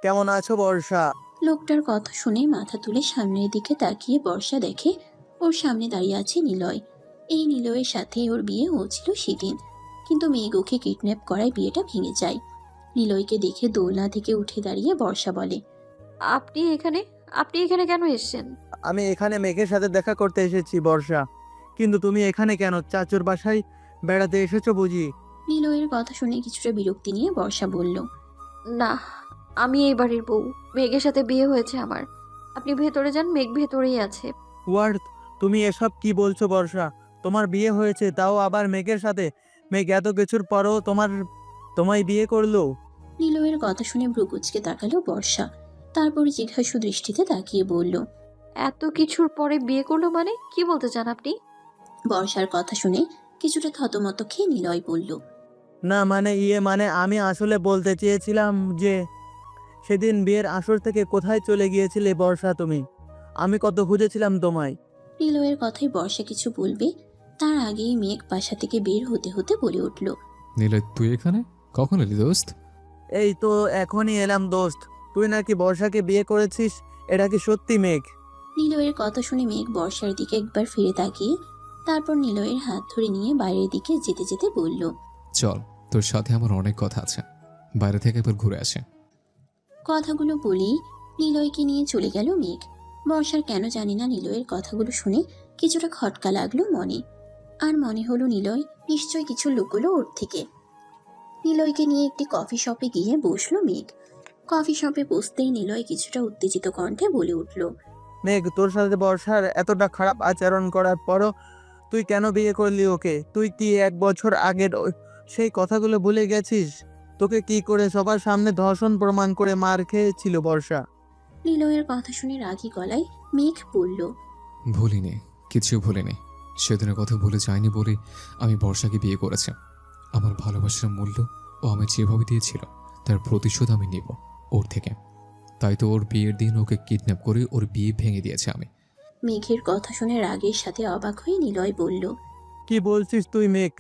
কেমন আছো বর্ষা? লোকটার কথা শুনে মাথা তুলে সামনের দিকে তাকিয়ে বর্ষা দেখে ওর সামনে দাঁড়িয়ে আছে নিলয়। এই নিলয়ের সাথে ওর বিয়ে হয়েছিল সেদিন, কিন্তু মেঘ ওকে কিডন্যাপ করায় বিয়েটা ভেঙে যায়। নিলয়কে দেখে দোলনা থেকে উঠে দাঁড়িয়ে বর্ষা বলে, আপনি এখানে আপনি এখানে কেন এসেছেন? আমি এখানে মেঘের সাথে দেখা করতে এসেছি বর্ষা। কিন্তু তুমি এখানে কেন? চাচুর বাসায় বেড়াতে এসেছো বুঝি? নিলয়ের কথা শুনে কিছুটা বিরক্তি নিয়ে বর্ষা বলল, না, আমি এই বাড়ির বউ। মেঘের সাথে বিয়ে হয়েছে আমার। আপনি ভেতরে যান, মেঘ ভেতরেই আছে। ওয়ার্ড, তুমি এসব কি বলছো বর্ষা? তোমার বিয়ে হয়েছে, তাও আবার মেঘের সাথে? মেঘ এত কিছুর পরও তোমায় বিয়ে করলো? নিলয়ের কথা শুনে ভ্রুকুচকে তাকালো বর্ষা, তারপর জিজ্ঞাসু দৃষ্টিতে তাকিয়ে বলল। এত কিছুর পরে বিয়ে করলো মানে কি বলতে চান আপনি? বর্ষার কথা শুনে কিছুটা থতমত খেয়ে নিলয় বলল, না মানে আমি আসলে বলতে চেয়েছিলাম যে সেদিন বিয়ের আসর থেকে কোথায় চলে গিয়েছিলে বর্ষা তুমি? আমি কত খুঁজেছিলাম তোমায়। নিলয়ের কথায় বর্ষা কিছু বলবে তার আগেই মেঘ বাসা থেকে বের হতে হতে বলে উঠল, নিলয়, তুই এখানে কখন এলি দোস্ত? এই তো এখনই এলাম দোস্ত। তুই নাকি বর্ষাকে বিয়ে করেছিস, এটা কি সত্যি মেঘ? নিলয়ের কথা শুনে মেঘ বর্ষার দিকে একবার ফিরে তাকিয়ে তারপর নিলয়ের হাত ধরে নিয়ে বাইরের দিকে যেতে যেতে বলল, চল, তোর সাথে আমার অনেক কথা আছে, বাইরে থেকে একবার ঘুরে আসে। কথাগুলো বলেই নিলয়কে নিয়ে চলে গেল মেঘ। বর্ষার কেন জানি না নিলয়ের কথাগুলো শুনে কিছুটা খটকা লাগলো মনে, আর মনে হলো নিলয় নিশ্চয় কিছু লুকোলো ওর থেকে। নিলয়কে নিয়ে একটি কফি শপে গিয়ে বসলো মেঘ। কফি শপে বসতেই নিলয় কিছুটা উত্তেজিত কণ্ঠে বলে উঠল, মেঘ, তোর সাথে বর্ষার এতটা খারাপ আচরণ করার পরও তুই কেন বিয়ে করলি ওকে? তুই কি 1 বছর আগের সেই কথাগুলো ভুলে গেছিস? তোকে কি করে সবার সামনে ধর্ষণ প্রমাণ করে মার খেয়েছিল বর্ষা? নিলয়ের কথা শুনে রাগী গলায় মেঘ বলল, ভুলিনি, কিছু ভুলিনি। সেদিনের কথা ভুলে যায়নি বলে আমি বর্ষাকে বিয়ে করেছি। আমার ভালোবাসার মূল্য ও আমি যেভাবে দিয়েছিল তার প্রতিশোধ আমি নেব ওর থেকে। তাই তো ওর বিয়ের দিন ওকে কিডন্যাপ করে ওর বিয়ে ভেঙে দিয়েছে আমি। মেঘের কথা শুনে রাগের সাথে অবাক হয়ে নিলয় বলল, কি বলছিস তুই মেঘ?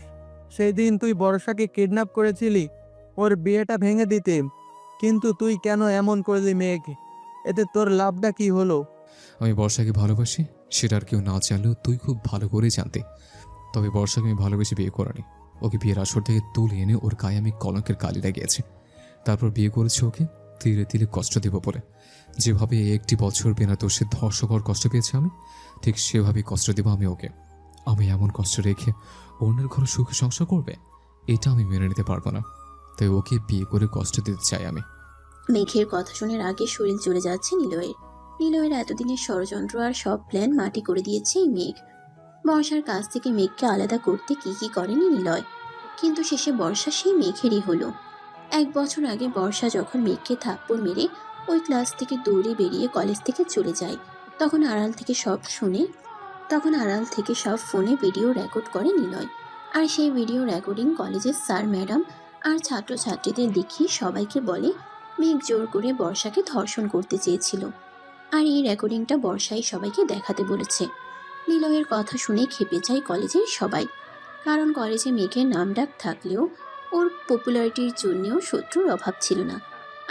সেই দিন তুই বর্ষাকে কিডন্যাপ করেছিলি ওর বিয়েটা ভেঙে দিতে, কিন্তু তুই কেন এমন করলি মেঘ? এতে তোর লাভটা কি হলো? আমি বর্ষাকে ভালোবাসি, সেটা আর কেউ না জানলেও তুই খুব ভালো করেই জানতে। তবে বর্ষাকে আমি ভালোবেসে বিয়ে করিনি। ওকে বিয়ের আসর থেকে তুলে এনে ওর গায়ে আমি কলঙ্কের কালি লাগিয়েছি। তারপর বিয়ে করেছি ওকে ধীরে ধীরে কষ্ট দেব বলে। যেভাবে এই 1 বছর বিনা দোষে ধর্ষকর কষ্ট পেয়েছি আমি, ঠিক সেভাবেই কষ্ট দেব আমি ওকে। আমি এমন কষ্ট রেখে অন্যের ঘরে সুখে সংসার করবে, এটা আমি মেনে নিতে পারবো না। তাই ওকে বিয়ে করে কষ্ট দিতে চাই আমি। মেঘের কথা শুনে রাগে শরীর চলে যাচ্ছে নিলয়ের। নিলয়ের এতদিনের ষড়যন্ত্র আর সব প্ল্যান মাটি করে দিয়েছে এই মেঘ। বর্ষার কাছ থেকে মেঘকে আলাদা করতে কি কি করেনি নিলয়, কিন্তু শেষে বর্ষা সেই মেঘেরই হলো। 1 বছর আগে বর্ষা যখন মেঘকে থাপ্পড় মেরে ওই ক্লাস থেকে দৌড়ে বেরিয়ে কলেজ থেকে চলে যায়, তখন আড়াল থেকে সব ফোনে ভিডিও রেকর্ড করে নিলয়। আর সেই ভিডিও রেকর্ডিং কলেজের স্যার ম্যাডাম আর ছাত্রছাত্রীদের দেখিয়ে সবাইকে বলে মেঘ জোর করে বর্ষাকে ধর্ষণ করতে চেয়েছিল। আর এই রেকর্ডিংটা বর্ষাই সবাইকে দেখাতে বলেছে। নিলয়ের কথা শুনে খেপে যায় কলেজের সবাই, কারণ কলেজে মেঘের নামডাক থাকলেও ওর পপুলারিটির জন্যেও শত্রুর অভাব ছিল না।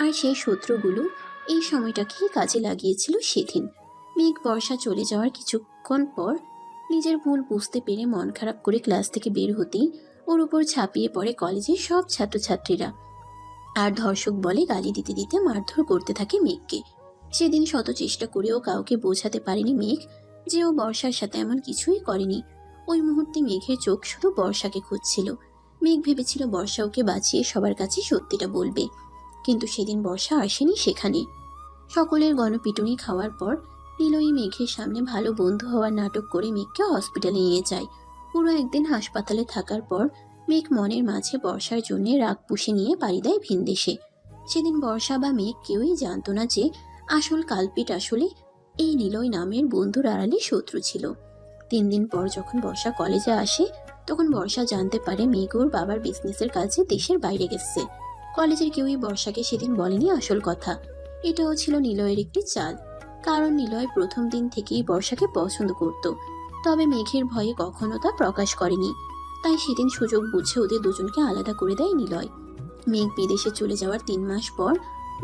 আর সেই শত্রুগুলো এই সময়টাকেই কাজে লাগিয়েছিল সেদিন। মেঘ বর্ষা চলে যাওয়ার কিছুক্ষণ পর নিজের ভুল বুঝতে পেরে মন খারাপ করে ক্লাস থেকে বের হতেই ওর উপর ঝাঁপিয়ে পড়ে কলেজের সব ছাত্রছাত্রীরা, আর ধর্ষক বলে গালি দিতে দিতে মারধর করতে থাকে মেঘকে। সেদিন শত চেষ্টা করেও কাউকে বোঝাতে পারেনি মেঘ যে ও বর্ষার সাথে এমন কিছুই করেনি। ওই মুহূর্তে মেঘের চোখ শুধু বর্ষাকে খুঁজছিল। মেঘ ভেবেছিল বর্ষা ওকে বাঁচিয়ে সবার কাছে সত্যিটা বলবে, কিন্তু সেদিন বর্ষা আসেনি সেখানে। সকলের গণপিটুনি খাওয়ার পর নিলয়ী মেঘের সামনে ভালো বন্ধু হওয়ার নাটক করে মেঘকে হসপিটালে নিয়ে যায়। পুরো একদিন হাসপাতালে থাকার পর মেঘ মনের মাঝে বর্ষার জন্য রাগ পুষে নিয়ে পাড়ি দেয় ভিনদেশে। সেদিন বর্ষা বা মেঘ কেউই জানতো না যে আসল কালপিট আসলে এই নিলয় নামের বন্ধুর আড়ালে শত্রু ছিল। 3 দিন পর যখন বর্ষা কলেজে আসে, তখন বর্ষা জানতে পারে মেঘ ওর বাবার বিজনেসের কাজে দেশের বাইরে গেছে। কলেজের কেউই বর্ষাকে সেদিন বলেনি আসল কথা। এটাও ছিল নিলয়ের একটি চাল, কারণ নিলয় প্রথম দিন থেকেই বর্ষাকে পছন্দ করত, তবে মেঘের ভয়ে কখনো তা প্রকাশ করেনি। তাই সেদিন সুযোগ বুঝে ওদের দুজনকে আলাদা করে দেয় নিলয়। মেঘ বিদেশে চলে যাওয়ার 3 মাস পর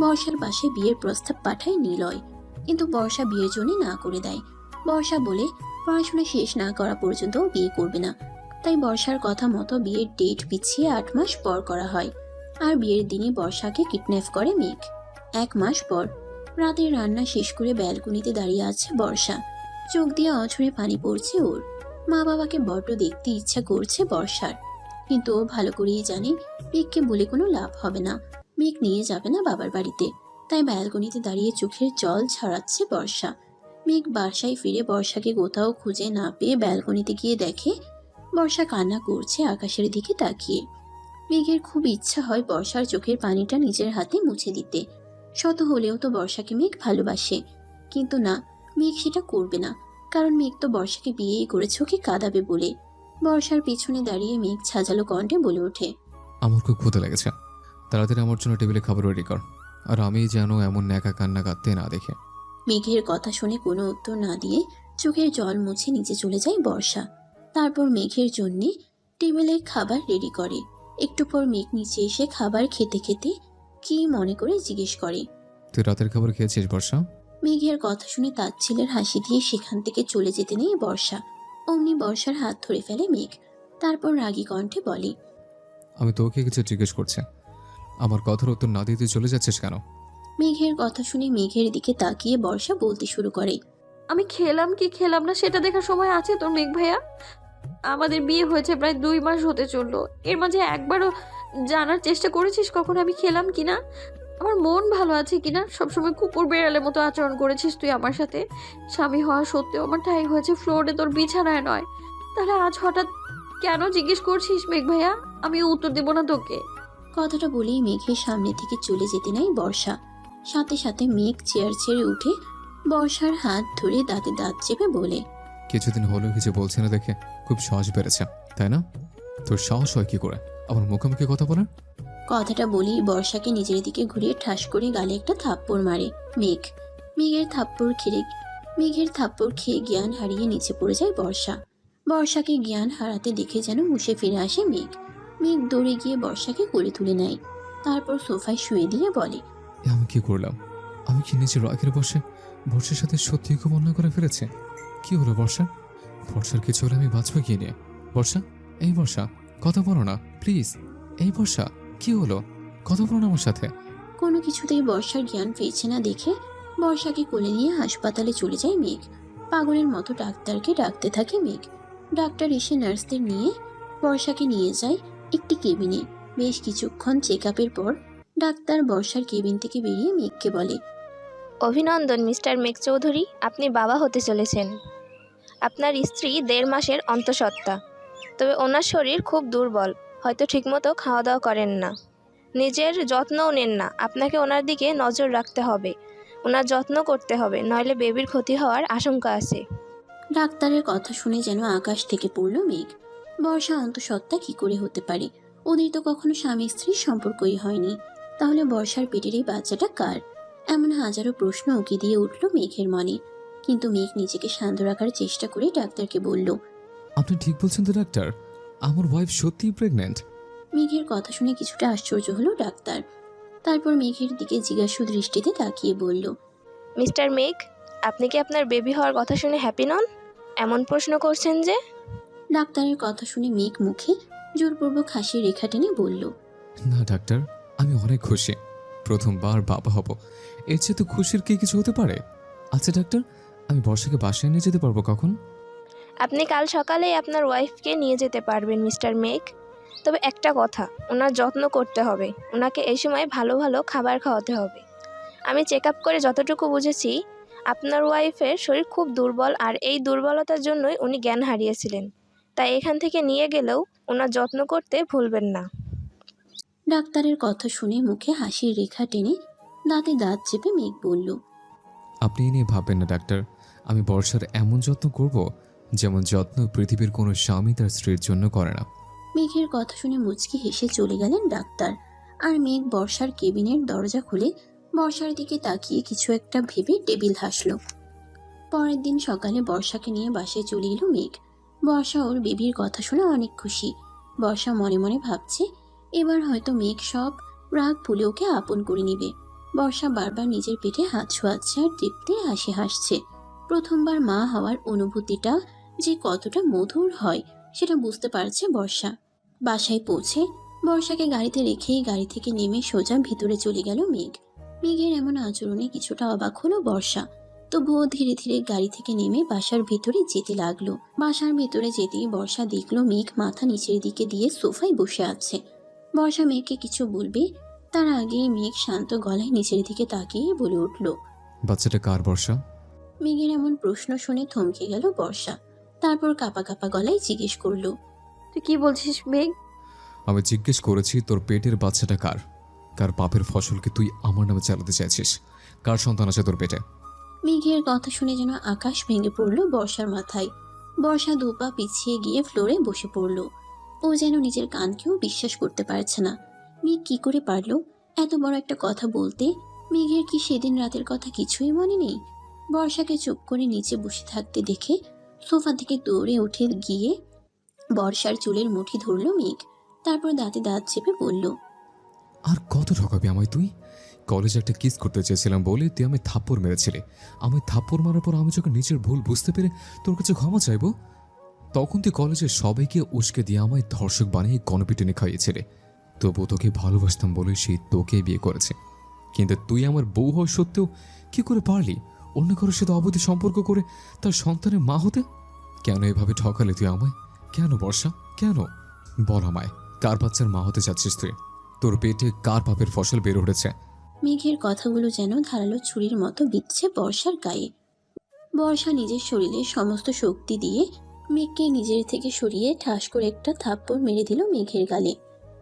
বর্ষার পাশে বিয়ের প্রস্তাব পাঠায় নিলয়, কিন্তু বর্ষা বিয়ের জন্য না করে দেয়। বর্ষা বলে পড়াশোনা শেষ না করা পর্যন্ত বিয়ে করবে না। তাই বর্ষার কথা মতো বিয়ের ডেট পিছিয়ে 8 মাস পর করা হয়। আর বিয়ের দিনই বর্ষাকে কিডন্যাপ করে মেঘ। 1 মাস পর রাতে রান্না শেষ করে ব্যালকনিতে দাঁড়িয়ে আছে বর্ষা। চোখ দিয়ে অঝরে পানি পড়ছে ওর। মা বাবাকে বড্ড দেখতে ইচ্ছা করছে বর্ষার, কিন্তু ও ভালো করেই জানে মেঘকে বলে কোনো লাভ হবে না। মেঘ নিয়ে যাবে না বাবার বাড়িতে। তাই ব্যালকনিতে দাঁড়িয়ে চোখের জল ছড়াচ্ছে বর্ষা। মেঘ বাসায় ফিরে বর্ষাকে কোথাও খুঁজে না পেয়ে ব্যালকনিতে গিয়ে দেখে বর্ষা কান্না করছে আকাশের দিকে তাকিয়ে। মেঘের খুব ইচ্ছা হয় বর্ষার চোখের পানিটা নিজের হাতে মুছে দিতে। শত হলেও তো বর্ষাকে মেঘ ভালোবাসে, কিন্তু না, মেঘ সেটা করবে না। কারণ মেঘ তো বর্ষাকে বিয়েই করেছে ওকে কাঁদাবে বলে। বর্ষার পিছনে দাঁড়িয়ে মেঘ ছাজালো কণ্ঠে বলে ওঠে, আমার খুব ক্ষুধা লেগেছে, তাড়াতাড়ি আমার জন্য টেবিলে খাবার রেডি কর। আর আমি যেন এমন ন্যাকা কান্না কাঁদতে না দেখে। মেঘের কথা শুনে কোনো উত্তর না দিয়ে চোখের জল মুছে নিচে চলে যায় বর্ষা। তারপর মেঘের জন্য টেবিলে খাবার রেডি করে। একটু পর মেঘ নিচে এসে খাবার খেতে খেতে কি মনে করে জিজ্ঞেস করে, তুই রাতের খাবার খেয়েছিস বর্ষা? মেঘের কথা শুনে তাচ্ছিলের হাসি দিয়ে সেখান থেকে চলে যেতে নেই বর্ষা। অমনি বর্ষার হাত ধরে ফেলে মেঘ। তারপর রাগী কণ্ঠে বলে, আমি তোকে কিছু জিজ্ঞেস করছি, আমার কথার উত্তর না দিতে চলে যাচ্ছিস কেন? মেঘের কথা শুনে মেঘের দিকে তাকিয়ে বর্ষা বলতে শুরু করে, আমি খেলাম কি খেলাম না সেটা দেখার সময় আছে তোর মেঘ ভাইয়া? আমাদের বিয়ে হয়েছে প্রায় 2 মাস হতে চললো। এর মাঝে একবারও জানার চেষ্টা করেছিস কখন আমি খেলাম কিনা, আমার মন ভালো আছে কিনা? সবসময় কুকুর বেড়ালের মতো আচরণ করেছিস তুই আমার সাথে। স্বামী হওয়া সত্ত্বেও আমার ঠাঁই হয়েছে ফ্লোরে, তোর বিছানায় নয়। তাহলে আজ হঠাৎ কেন জিজ্ঞেস করছিস মেঘ ভাইয়া? আমি উত্তর দেব না তোকে। কথাটা বলেই মেঘের সামনে থেকে চলে যেতে নেয় বর্ষা। সাথে সাথে মেঘ চেয়ার ছেড়ে উঠে বর্ষার হাত ধরে দাঁতে দাঁত চেপে বলে, কিছুদিন হলেও কিছু বলছে না দেখে খুব সাহস বেড়েছে, তাই না? তোর সাহস হয় কি করে আমার মুখোমুখি কথা বলার? কথাটা বলেই বর্ষাকে নিজের দিকে ঘুরিয়ে ঠাস করে গালে একটা থাপ্পড় মারে মেঘ। মেঘের থাপ্পড় খেয়ে জ্ঞান হারিয়ে নিচে পড়ে যায় বর্ষা। বর্ষাকে জ্ঞান হারাতে দেখে যেন হুঁশে ফিরে আসে মেঘ। মেঘ দৌড়ে গিয়ে বর্ষাকে কোলে তুলে নেয়। তারপর সোফায় শুয়ে দিয়ে বলে, এ আমি কি করলাম? আমি কি নিজের রাগের বসে বর্ষার সাথে সত্যি খুব অন্যায় করে ফেলেছে? কি হলো বর্ষা? বর্ষার কিছু হলে আমি বাঁচবো কি নিয়ে? বর্ষা, এই বর্ষা, কথা বলো না প্লিজ। এই বর্ষা, কি হলো? কথা বলো না আমার সাথে। কোনো কিছুতেই বর্ষার জ্ঞান ফিরছে না দেখে বর্ষাকে কোলে নিয়ে হাসপাতালে চলে যায় মেঘ। পাগলের মতো ডাক্তারকে ডাকতে থাকে মেঘ। ডাক্তার এসে নার্সদের নিয়ে বর্ষাকে নিয়ে যায় একটি কেবিনে। বেশ কিছুক্ষণ চেক আপের পর ডাক্তার বর্ষার কেবিন থেকে বেরিয়ে মেঘকে বলে, অভিনন্দন মিস্টার মেঘ চৌধুরী, আপনি বাবা হতে চলেছেন। আপনার স্ত্রী 1.5 মাসের অন্তঃসত্ত্বা, তবে ওনার শরীর খুব দুর্বল, হয়তো ঠিকমতো খাওয়া দাওয়া করেন না, নিজের যত্নও নেন না। আপনাকে ওনার দিকে নজর রাখতে হবে, ওনার যত্ন করতে হবে, নইলে বেবির ক্ষতি হওয়ার আশঙ্কা আছে। ডাক্তারের কথা শুনে যেন আকাশ থেকে পড়ল মেঘ। বর্ষা অন্তঃসত্ত্বা কি করে হতে পারে? ওদের তো কখনো স্বামী স্ত্রীর সম্পর্কই হয়নি। তাহলে বর্ষার পেটের এই বাচ্চাটা কার? এমন হাজারো প্রশ্ন উকি দিয়ে উঠল মেঘের মনে। কিন্তু মেঘ নিজেকে শান্ত রাখার চেষ্টা করে ডাক্তারকে বলল, আপনি ঠিক বলছেন তো ডাক্তার? আমার ওয়াইফ সত্যিই প্রেগন্যান্ট। মেঘের কথা শুনে কিছুটা আশ্চর্য হলো ডাক্তার। তারপর মেঘের দিকে জিজ্ঞাসু দৃষ্টিতে তাকিয়ে বলল, মিস্টার মেঘ, আপনি কি আপনার বেবি হওয়ার কথা শুনে হ্যাপি নন? এমন প্রশ্ন করছেন যে? ডাক্তারের কথা শুনে মেঘ মুখে জোরপূর্বক হাসির রেখা টেনে বলল, না ডাক্তার, আমি অনেক খুশি, প্রথমবার বাবা হব। এর চেয়ে তো খুশির কি কিছু হতে পারে? আচ্ছা ডাক্তার, আমি বর্ষাকে বাসায় নিয়ে যেতে পারবো কখন? আপনি কাল সকালেই আপনার ওয়াইফকে নিয়ে যেতে পারবেন মিস্টার মেঘ। তবে একটা কথা, ওনার যত্ন করতে হবে, ওনাকে এই সময় ভালো ভালো খাবার খাওয়াতে হবে। আমি চেক আপ করে যতটুকু বুঝেছি, আপনার ওয়াইফের শরীর খুব দুর্বল, আর এই দুর্বলতার জন্যই উনি জ্ঞান হারিয়েছিলেন। তাই এখান থেকে নিয়ে গেলেও ওনার যত্ন করতে ভুলবেন না। ডাক্তারের কথা শুনে মুখে হাসির রেখা টেনে দাঁতে দাঁত চেপে মেঘ বলল, আপনি এ নিয়ে ভাববেন না ডাক্তার, আমি বর্ষার এমন যত্ন করব যেমন যত্ন পৃথিবীর কোনো স্বামী তার স্ত্রীর জন্য করে না। মেঘের কথা শুনে মুচকি হেসে চলে গেলেন ডাক্তার। আর মেঘ বর্ষার কেবিনের দরজা খুলে বর্ষার দিকে তাকিয়ে কিছু একটা ভেবে টেবিল হাসল। পরের দিন সকালে বর্ষাকে নিয়ে বাসায় চলে এলো মেঘ। বর্ষা ওর বেবির কথা শুনে অনেক খুশি। বর্ষা মনে মনে ভাবছে এবার হয়তো মেঘ সব রাগ ভুলে ওকে আপন করে নিবে। বর্ষা বারবার নিজের পেটে হাত ছোঁয়াচ্ছে আর তৃপ্তি হাসি হাসছে। প্রথমবার মা হওয়ার অনুভূতিটা যে কতটা মধুর হয় সেটা বুঝতে পারছে বর্ষা। বাসায় পৌঁছে বর্ষাকে গাড়িতে রেখেই গাড়ি থেকে নেমে সোজা ভিতরে চলে গেল মেঘ। মেঘের এমন আচরণে কিছুটা অবাক হলো বর্ষা, তবুও ধীরে ধীরে গাড়ি থেকে নেমে বাসার ভিতরে যেতে লাগলো। বাসার ভিতরে যেতেই বর্ষা দেখলো মেঘ মাথা নিচের দিকে দিয়ে সোফায় বসে আছে। বর্ষা মেঘকে কিছু বলবে তার আগেই মেঘ শান্ত গলায় নিচের দিকে তাকিয়ে বলে উঠল, বাচ্চাটা কার বর্ষা? মেঘের এমন প্রশ্ন শুনে থমকে গেল বর্ষা। তারপর কাঁপা কাঁপা গলায় জিজ্ঞেস করলো, তুই কি বলছিস মেঘ? আমি জিজ্ঞেস করেছি তোর পেটের বাচ্চাটা কার? কার পাপের ফসলকে তুই আমার নামে চালাতে চাইছিস? কার সন্তান আছে তোর পেটে? মেঘের কথা শুনে যেন আকাশ ভেঙে পড়ল বর্ষার মাথায়। বর্ষা দুপা পিছিয়ে গিয়ে ফ্লোরে বসে পড়ল। ও যেন নিজের কানকেও বিশ্বাস করতে পারছে না। মেঘ কি করে পারল এত বড় একটা কথা বলতে? মেঘের কি সেদিন রাতের কথা কিছুই মনে নেই? বর্ষাকে চুপ করে নিচে বসে থাকতে দেখে সোফা থেকে দৌড়ে উঠে গিয়ে বর্ষার চুলের মুঠি ধরল মেঘ। তারপর দাঁতে দাঁত চেপে বলল, আর কত ঠকাবি আমায় তুই? কলেজে একটা কিস করতে চেয়েছিলাম বলে তুই আমি থাপ্পড় মেরেছিলি। আমি থাপ্পড় মারার পর আমি যখন নিজের ভুল বুঝতে পেরে তোর কাছে ক্ষমা চাইবো, তখন তুই কলেজের সবাইকে উস্কে দিয়ে আমায় ধর্ষক বানিয়ে গণপিটুনি খাইয়েছিলে। তবু তোকে ভালোবাসতাম বলে সে তোকে বিয়ে করেছে। কিন্তু তুই আমার বউ হওয়া সত্ত্বেও কি করে পারলি অন্য কারোর সাথে অবৈধ সম্পর্ক করে তার সন্তানের মা হতে? কেন এভাবে ঠকালি তুই আমায়? কেন বর্ষা, কেন? বল আমায়, কার বাচ্চার মা হতে যাচ্ছিস তুই? তোর পেটে কার পাপের ফসল বের উঠেছে? মেঘের কথাগুলো যেন ধারালো ছুরির মতো বিঁধছে বর্ষার গায়ে। বর্ষা নিজের শরীরে সমস্ত শক্তি দিয়ে মেঘকে নিজের থেকে সরিয়ে ঠাস করে একটা থাপ্পড় মেরে দিল মেঘের গালে।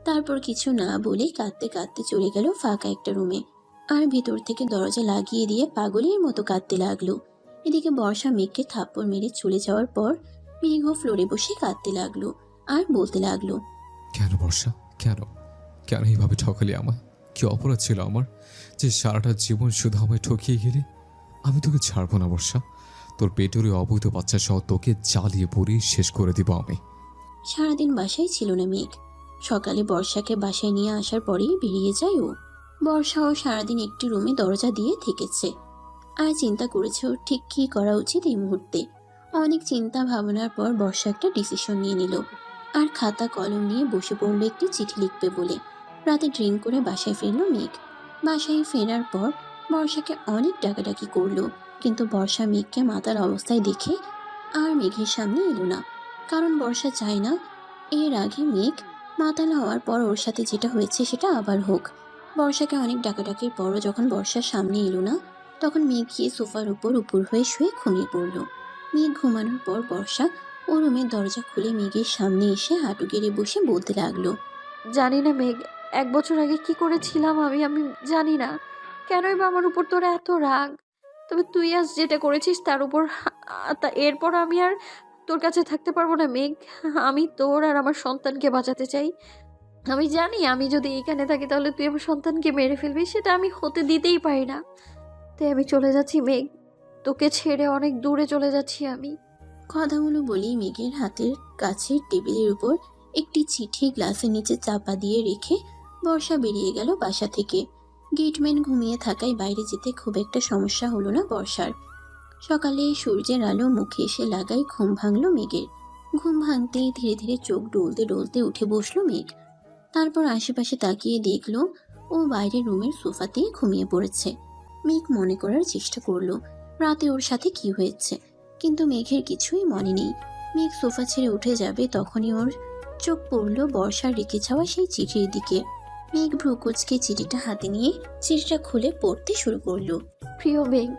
তারপর কিছু না বলে কাঁদতে কাঁদতে চলে গেল ফাঁকা একটা রুমে, আর ভিতর থেকে দরজা লাগিয়ে দিয়ে পাগলের মতো কাঁদতে লাগলো। এদিকে বর্ষা মেঘকে থাপ্পড় মেরে চলে যাওয়ার পর মেঘও ফ্লোরে বসে কাঁদতে লাগলো আর বলতে লাগলো, কেন বর্ষা, কেন? কেন এইভাবে ঠকালি আমায়? কি অপরাধ ছিল আমার যে সারাটা জীবন শুধু আমায় ঠকিয়ে গেলি? আমি তোকে ছাড়বো না বর্ষা। তোর পেটের ওই অবৈধ বাচ্চা সহ তোকে জ্বালিয়ে পুড়িয়ে শেষ করে দিব আমি। সারাদিন বাসায় ছিল না মেঘ। সকালে বর্ষাকে বাসায় নিয়ে আসার পরেই বেরিয়ে যায় ও। বর্ষাও সারাদিন একটি রুমে দরজা দিয়ে থেকেছে আর চিন্তা করেছে ওর ঠিক কী করা উচিত এই মুহূর্তে। অনেক চিন্তা ভাবনার পর বর্ষা একটা ডিসিশন নিয়ে নিল আর খাতা কলম নিয়ে বসে পড়লো একটি চিঠি লিখবে বলে। রাতে ড্রিঙ্ক করে বাসায় ফিরল মেঘ। বাসায় ফেরার পর বর্ষাকে অনেক ডাকাডাকি করলো, কিন্তু বর্ষা মেঘকে মাতার অবস্থায় দেখে আর মেঘের সামনে এলো না। কারণ বর্ষা চায় না এর আগে মেঘ মাতাল হওয়ার পর ওর সাথে যেটা হয়েছে সেটা আবার হোক। বর্ষাকে অনেক ডাকাডাকির পরও যখন বর্ষার সামনে এলো না, তখন মেঘ গিয়ে সোফার উপর হয়ে শুয়ে ঘুমিয়ে পড়ল। মেঘ ঘুমানোর পর বর্ষা ও রুমের দরজা খুলে মেঘের সামনে এসে হাঁটু গেড়ে বসে বলতে লাগলো, জানি না মেঘ, 1 বছর আগে কি করেছিলাম আমি জানি না। কেনই বা আমার উপর তোর এত রাগ? তবে তুই আজ যেটা করেছিস তার উপর এরপর আমি আর তোর কাছে থাকতে পারবো না মেঘ। আমি তোর আর আমার সন্তানকে বাঁচাতে চাই। আমি জানি আমি যদি এখানে থাকি তাহলে তুই আমার সন্তানকে মেরে ফেলবি, সেটা আমি হতে দিতেই পারি না। তাই আমি চলে যাচ্ছি মেঘ, তোকে ছেড়ে অনেক দূরে চলে যাচ্ছি আমি। কথাগুলো বলেই মেঘের হাতের কাছের টেবিলের উপর একটি চিঠি গ্লাসের নিচে চাপা দিয়ে রেখে বর্ষা বেরিয়ে গেল বাসা থেকে। গেটম্যান ঘুমিয়ে থাকায় বাইরে যেতে খুব একটা সমস্যা হলো না বর্ষার। সকালে সূর্যের আলো মুখে এসে লাগায় ঘুম ভাঙলো মেঘের। ঘুম ভাঙতেই ধীরে ধীরে চোখ ডলতে ডলতে উঠে বসলো মেঘ। তারপর আশেপাশে তাকিয়ে দেখলো ও বাইরের রুমের সোফাতে ঘুমিয়ে পড়েছে। মেঘ মনে করার চেষ্টা করলো রাতে ওর সাথে কি হয়েছে, কিন্তু মেঘের কিছুই মনে নেই। মেঘ সোফা ছেড়ে উঠে যাবে তখনই ওর চোখ পড়ল বর্ষার রেখে যাওয়া সেই চিঠির দিকে। মেঘ ভ্রু কুঁচকে চিঠিটা হাতে নিয়ে চিঠিটা খুলে পড়তে শুরু করলো। প্রিয় মেঘ,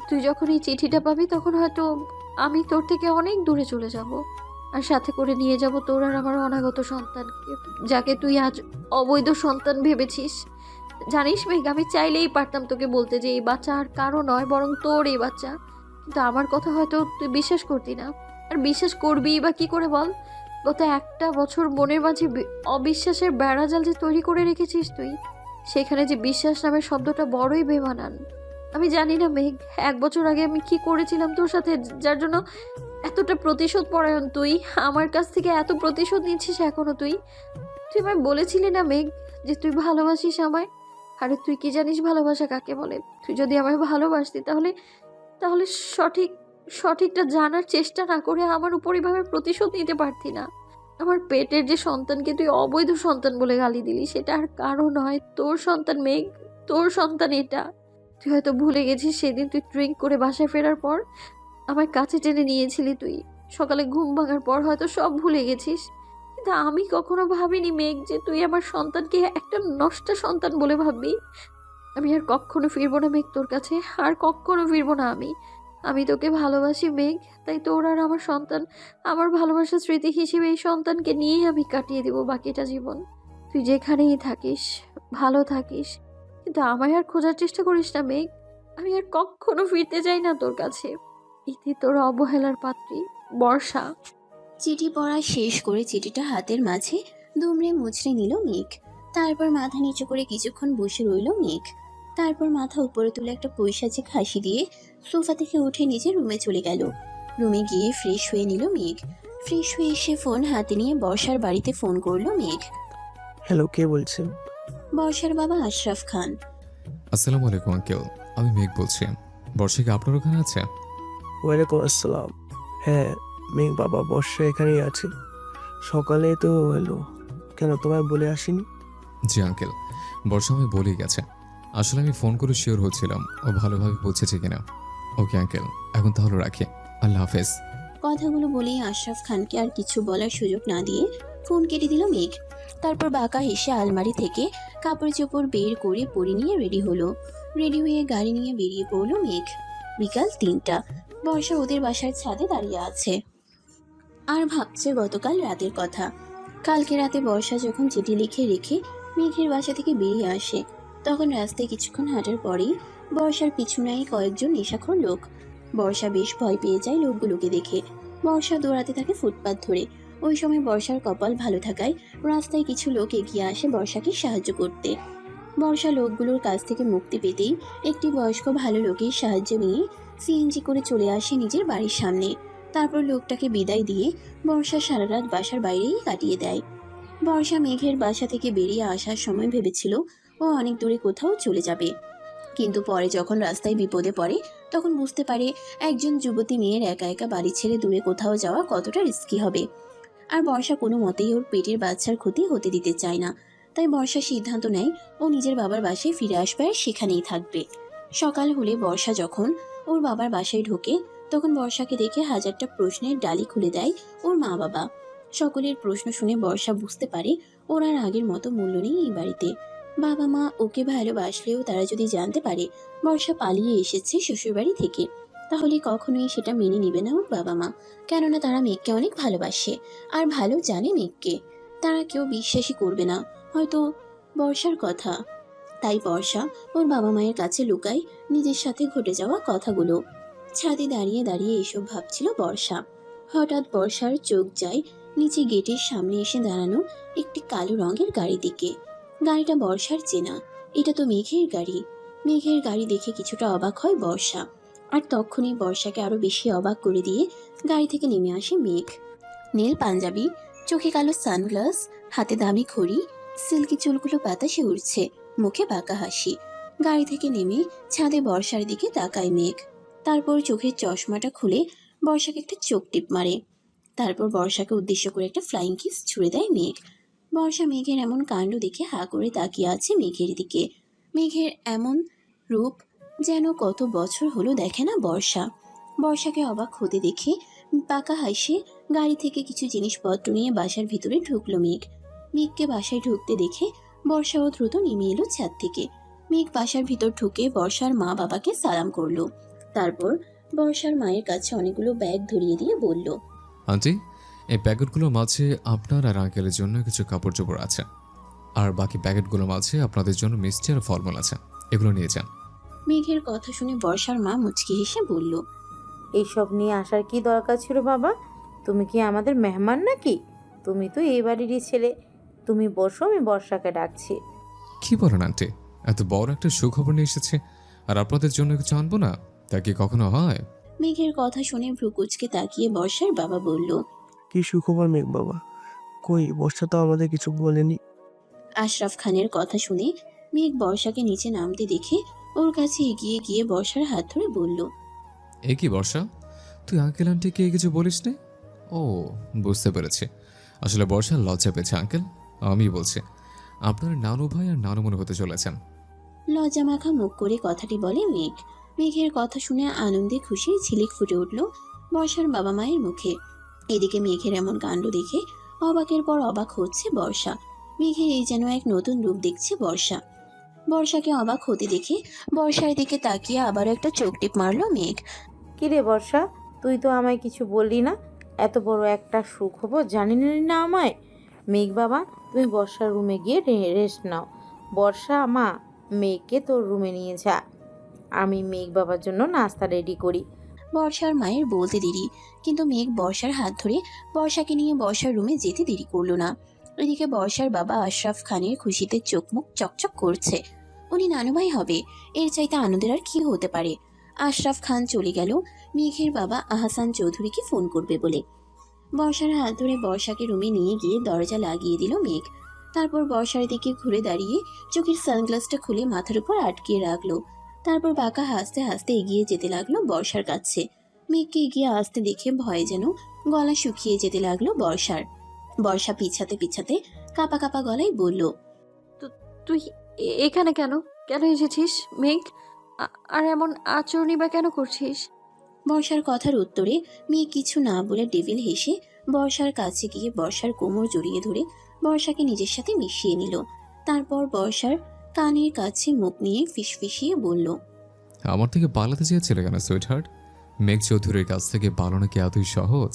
তুই যখন এই চিঠিটা পাবি তখন হয়তো আমি তোর থেকে অনেক দূরে চলে যাব, আর সাথে করে নিয়ে যাব তোর আর আমার অনাগত সন্তানকে, যাকে তুই আজ অবৈধ সন্তান ভেবেছিস। জানিস মেঘ, আমি চাইলেই পারতাম তোকে বলতে যে এই বাচ্চা আর কারো নয় বরং তোর এই বাচ্চা, কিন্তু আমার কথা হয়তো তুই বিশ্বাস করতি না। আর বিশ্বাস করবি বা কি করে বল? গত 1টা বছর মনের মাঝে অবিশ্বাসের বেড়াজাল যে তৈরি করে রেখেছিস তুই, সেখানে যে বিশ্বাস নামের শব্দটা বড়ই বেমানান। আমি জানি না মেঘ, 1 বছর আগে আমি কি করেছিলাম তোর সাথে, যার জন্য এতটা প্রতিশোধ পরায়ণ তুই আমার কাছ থেকে এত প্রতিশোধ নিচ্ছিস এখনো। তুই আমায় বলেছিলি না মেঘ যে তুই ভালোবাসিস আমায়? আরে তুই কি জানিস ভালোবাসা কাকে বলে? তুই যদি আমায় ভালোবাসতি তাহলে তাহলে সঠিক সঠিকটা জানার চেষ্টা না করে আমার উপর এভাবে প্রতিশোধ নিতে পারতি না। আমার পেটের যে সন্তানকে তুই অবৈধ সন্তান বলে গালি দিলি, সেটা আর কারো নয়, তোর সন্তান মেঘ, তোর সন্তান এটা। তুই হয়তো ভুলে গেছিস সেদিন তুই ড্রিঙ্ক করে বাসায় ফেরার পর আমায় কাছে টেনে নিয়েছিলি, তুই সকালে ঘুম ভাঙার পর হয়তো সব ভুলে গেছিস। কিন্তু আমি কখনো ভাবিনি মেঘ যে তুই আমার সন্তানকে একটা নষ্ট সন্তান বলে ভাববি। আমি আর কখনো ফিরবো না মেঘ তোর কাছে, আর কখনো ফিরবো না আমি। আমি তোকে ভালোবাসি মেঘ, তাই তোর আর আমার সন্তান আমার ভালোবাসার স্মৃতি হিসেবে এই সন্তানকে নিয়েই আমি কাটিয়ে দেবো বাকিটা জীবন। তুই যেখানেই থাকিস ভালো থাকিস, কিন্তু আমায় আর খোঁজার চেষ্টা করিস না মেঘ। আমি আর কখনো ফিরতে চাই না তোর কাছে। ইতি তোর অবহেলার পাত্রী, বর্ষা। চিঠি পড়া শেষ করে চিঠিটা হাতের মাঝে দুমড়ে মুচড়ে নিল মেঘ। তারপর মাথা নিচু করে কিছুক্ষণ বসে রইল মেঘ। তারপর মাথা উপরে তুলে একটা পৈশাচিক হাসি দিয়ে সোফা থেকে উঠে নিজের রুমে চলে গেল। রুমে গিয়ে ফ্রেশ হয়ে নিল মেঘ। ফ্রেশ হয়ে এসে ফোন হাতে নিয়ে বর্ষার বাড়িতে ফোন করলো মেঘ। হ্যালো, কে বলছেন? বর্ষার বাবা আশরাফ খান। আসসালামু আলাইকুম আঙ্কেল, আমি মেঘ বলছি। বর্ষা কি আপনার ওখানে আছে? ওয়ালাইকুম আসসালাম। হ্যাঁ মেঘ বাবা, বর্ষা এখানেই আছে। সকালে তো এলো, কেন তোমায় বলে আসিনি? জি আঙ্কেল, বর্ষা আমি বলেই গেছে। আসলে আমি ফোন করে শিওর হচ্ছিলাম ও ভালোভাবে পৌঁছেছে কিনা। ওকে আঙ্কেল, এখন তাহলে রাখি। আল্লাহ হাফেজ। কথাগুলো বলেই আশরাফ খানকে আর কিছু বলার সুযোগ না দিয়ে ফোন কেটে দিল মেঘ। তারপর বাঁকা হেসে আলমারি থেকে কাপড় চোপড় বের করে পরে নিয়ে রেডি হলো। রেডি হয়ে গাড়ি নিয়ে বেরিয়ে পড়লো মেঘ। বিকাল 3টা। বর্ষা ওদের বাসার ছাদে দাঁড়িয়ে আছে আর ভাবছে গতকাল রাতের কথা। কালকে রাতে বর্ষা যখন চিঠি লিখে রেখে মেঘের বাসা থেকে বেরিয়ে আসে, তখন রাস্তায় কিছুক্ষণ হাঁটার পরেই বর্ষার পিছু নেয় কয়েকজন নেশাখোর লোক। বর্ষা বেশ ভয় পেয়ে যায় লোকগুলোকে দেখে। বর্ষা দৌড়াতে থাকে ফুটপাত ধরে। ওই সময় বর্ষার কপাল ভালো থাকায় রাস্তায় কিছু লোক এগিয়ে আসে বর্ষাকে সাহায্য করতে। বর্ষা লোকগুলোর কাছ থেকে মুক্তি পেতেই একটি বয়স্ক ভালো লোকের সাহায্য নিয়ে সিএনজি করে চলে আসে নিজের বাড়ির সামনে। তারপর লোকটাকে বিদায় দিয়ে বর্ষা সারা রাত বাসার বাইরেই কাটিয়ে দেয়। বর্ষা মেঘের বাসা থেকে বেরিয়ে আসার সময় ভেবেছিল ও অনেক দূরে কোথাও চলে যাবে, কিন্তু পরে যখন রাস্তায় বিপদে পড়ে তখন বুঝতে পারে একজন যুবতী মেয়ের একা একা বাড়ি ছেড়ে দূরে কোথাও যাওয়া কতটা রিস্কি হবে। আর বর্ষা কোনো মতেই ওর পেটের বাচ্চার ক্ষতি হতে দিতে চায় না। তাই বর্ষা সিদ্ধান্ত নেয় ও নিজের বাবার বাসায় ফিরে আসবে আর সেখানেই থাকবে। সকাল হলে বর্ষা যখন ওর বাবার বাসায় ঢোকে, তখন বর্ষাকে দেখে হাজারটা প্রশ্নের ডালি খুলে দেয় ওর মা বাবা। সকলের প্রশ্ন শুনে বর্ষা বুঝতে পারে ওর আর আগের মতো মূল্য নেই এই বাড়িতে। বাবা মা ওকে ভালোবাসলেও তারা যদি জানতে পারে বর্ষা পালিয়ে এসেছে শ্বশুরবাড়ি থেকে, তাহলে কখনোই সেটা মেনে নেবে না ওর বাবা মা। কেননা তারা মেঘকে অনেক ভালোবাসে আর ভালো জানে মেঘকে। তারা কেউ বিশ্বাসই করবে না হয়তো বর্ষার কথা। তাই বর্ষা ওর বাবা মায়ের কাছে লুকায় নিজের সাথে ঘটে যাওয়া কথাগুলো। ছাদে দাঁড়িয়ে দাঁড়িয়ে এসব ভাবছিল বর্ষা। হঠাৎ বর্ষার চোখ যায় নিচে গেটের সামনে এসে দাঁড়ানো একটি কালো রঙের গাড়ি দিকে। গাড়িটা বর্ষার চেনা, এটা তো মেঘের গাড়ি। মেঘের গাড়ি দেখে কিছুটা অবাক হয় বর্ষা, আর তখনই বর্ষাকে আরো বেশি অবাক করে দিয়ে গাড়ি থেকে নেমে আসে মেঘ। নীল পাঞ্জাবি, চোখে কালো সানগ্লাস, হাতে দামি ঘড়ি, সিল্কি চুলগুলো বাতাসে উড়ছে, মুখে বাঁকা হাসি। গাড়ি থেকে নেমে ছাদে বর্ষার দিকে তাকায় মেঘ। তারপর চোখের চশমাটা খুলে বর্ষাকে একটা চোখ টিপ মারে। তারপর বর্ষাকে উদ্দেশ্য করে একটা ফ্লাইং কিস ছুড়ে দেয় মেঘ। বর্ষা মেঘের এমন কাণ্ড দেখে হা করে তাকিয়ে আছে মেঘের দিকে। মেঘের এমন রূপ যেন কত বছর হলো দেখে না বর্ষা। বর্ষাকে অবাক হতে দেখে পাকা হাসে গাড়ি থেকে কিছু জিনিসপত্র নিয়ে বাসার ভিতরে ঢুকলো মেঘ। মেঘকে বাসায় ঢুকতে দেখে বর্ষাও দ্রুত নেমে এলো ছাদ থেকে। মেঘ বাসার ভিতর ঢুকে বর্ষার মা বাবাকে সালাম করলো। তারপর বর্ষার মায়ের কাছে অনেকগুলো ব্যাগ ধরিয়ে দিয়ে বলল, আন্টি, এই প্যাকেটগুলোর মাঝে আপনার আর আঙ্কেলের জন্য কিছু কাপড় চোপড় আছে, আর বাকি প্যাকেটগুলোর মাঝে আপনাদের জন্য মিষ্টি আর ফলমূল আছে, এগুলো নিয়ে যান। মেঘের কথা শুনে বর্ষার মা মুচকি হেসে বলল, এইসব নিয়ে আসার কি দরকার ছিল বাবা? তুমি কি আমাদের মেহমান নাকি? তুমি তো এই বাড়িরই ছেলে। তুমি বসো, আমি বর্ষাকে ডাকছি। কি বলেন আন্টি, এত বড় একটা সুখবর নিয়ে এসেছে আর আপনাদের জন্য কিছু আনবো না, তা কি কখনো হয়? মেঘের কথা শুনে ভ্রুকুচকে তাকিয়ে বর্ষার বাবা বলল, কি সুখবর মেঘ বাবা? কই, বর্ষা তো আমাদের কিছু বলেনি। আশরাফ খানের কথা শুনে মেঘ বর্ষাকে নিচে নামতে দেখে ওর কাছে এগিয়ে গিয়ে বর্ষার হাত ধরে বলল, এ কি বর্ষা, তুই আঙ্কেল আন্টিকে কিছু বলিস নে? ও, বুঝতে পেরেছি। আসলে বর্ষা লজ্জা পেয়েছে আঙ্কেল। আমি বলছি, আপনার নানু ভাই আর নানু মনে হতে চলেছেন। লজ্জা মাখা মুখ করে কথাটি বলে মেঘ। মেঘের কথা শুনে আনন্দে খুশি ঝিলিক ফুটে উঠল বর্ষার বাবা মায়ের মুখে। এদিকে মেঘের এমন কাণ্ড দেখে অবাকের পর অবাক হচ্ছে বর্ষা। মেঘের এই যেন এক নতুন রূপ দেখছে বর্ষা। বর্ষাকে অবাক হতে দেখে বর্ষার দিকে তাকিয়ে আবার একটা চোখ টিপ মারল মেঘ। কিরে বর্ষা, তুই তো আমায় কিছু বললি না। এত বড় একটা সুখবর জানিনি না আমায়? মেঘ বাবা, তুমি বর্ষার রুমে গিয়ে রেস্ট নাও। বর্ষা মা, মেঘকে তোর রুমে নিয়ে যা, আমি মেঘ বাবার জন্য নাস্তা রেডি করি। বর্ষার মায়ের বলতে দেরি, কিন্তু মেঘ বর্ষার হাত ধরে বর্ষাকে নিয়ে বর্ষার রুমে যেতে দেরি করলো না। এদিকে বর্ষার বাবা আশরাফ খানের খুশিতে চোখ মুখ চকচক করছে। উনি নানুভাই হবে, এর চাইতে আনন্দের আর কি হতে পারে। আশরাফ খান চলে গেল মেঘের বাবা আহসান চৌধুরীকে ফোন করবে বলে। বর্ষার হাত ধরে বর্ষাকে রুমে নিয়ে গিয়ে দরজা লাগিয়ে দিল মেঘ। তারপর বর্ষার দিকে ঘুরে দাঁড়িয়ে চোখের সানগ্লাসটা খুলে মাথার উপর আটকিয়ে রাখলো। তারপর বাঁকা হাসতে হাসতে এগিয়ে যেতে লাগলো বর্ষার কাছে। মেঘকে এগিয়ে আসতে দেখে ভয়ে যেন গলা শুকিয়ে যেতে লাগলো বর্ষার। বর্ষা পিছাতে পিছাতে কাপা কাপা গলায় বলল, তুই এখানে কেন কেন এসেছিস মেঘ? আর এমন আচরণই বা কেন করছিস? বর্ষার কথার উত্তরে মেয়ে কিছু না বলে ডেভিল হেসে বর্ষার কাছে গিয়ে বর্ষার কোমর জড়িয়ে ধরে বর্ষাকে নিজের সাথে মিশিয়ে নিল। তারপর বর্ষার কানের কাছে মুখ নিয়ে ফিসফিসিয়ে বলল, আমার থেকে পালাতে চেয়েছিলে কেন সুইট হার্ট? মেঘ চৌধুরীর কাছ থেকে পালানো কি এতই সহজ?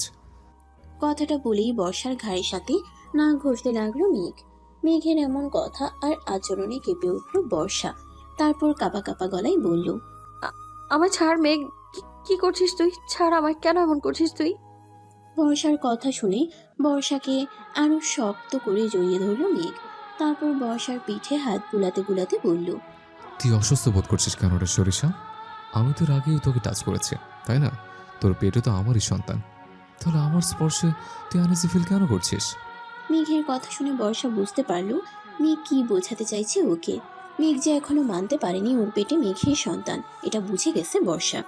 কথাটা বলেই বর্ষার ঘাড়ের সাথে নাক ঘষতে লাগলো মেঘ। মেঘের এমন কথা আর আচরণে কেঁপে উঠল বর্ষা। তারপর কাপা কাপা গলায় বলল, আমায় ছাড় মেঘ, কি করছিস তুই? ছাড় আমায়, কেন এমন করছিস তুই? বর্ষার কথা শুনে বর্ষাকে আরো শক্ত করে জড়িয়ে ধরল মেঘ। তারপর বর্ষার পিঠে হাত বুলাতে বুলাতে বলল, তুই অসুস্থ বোধ করছিস কেন রে সরিষা? আমি তোর আগেই তোকে টাচ করেছি, তাই না? তোর পেটে তো আমারই সন্তান, তাহলে আমার স্পর্শে তুই আনইজি ফিল কেন করছিস? মেঘের কথা শুনে বর্ষা বুঝতে পারলো মেঘ কি বোঝাতে চাইছে ওকে। মেঘ যে এখনো মানতে পারেনি ওর পেটে মেঘের সন্তান, এটা বুঝে গেছে বর্ষা।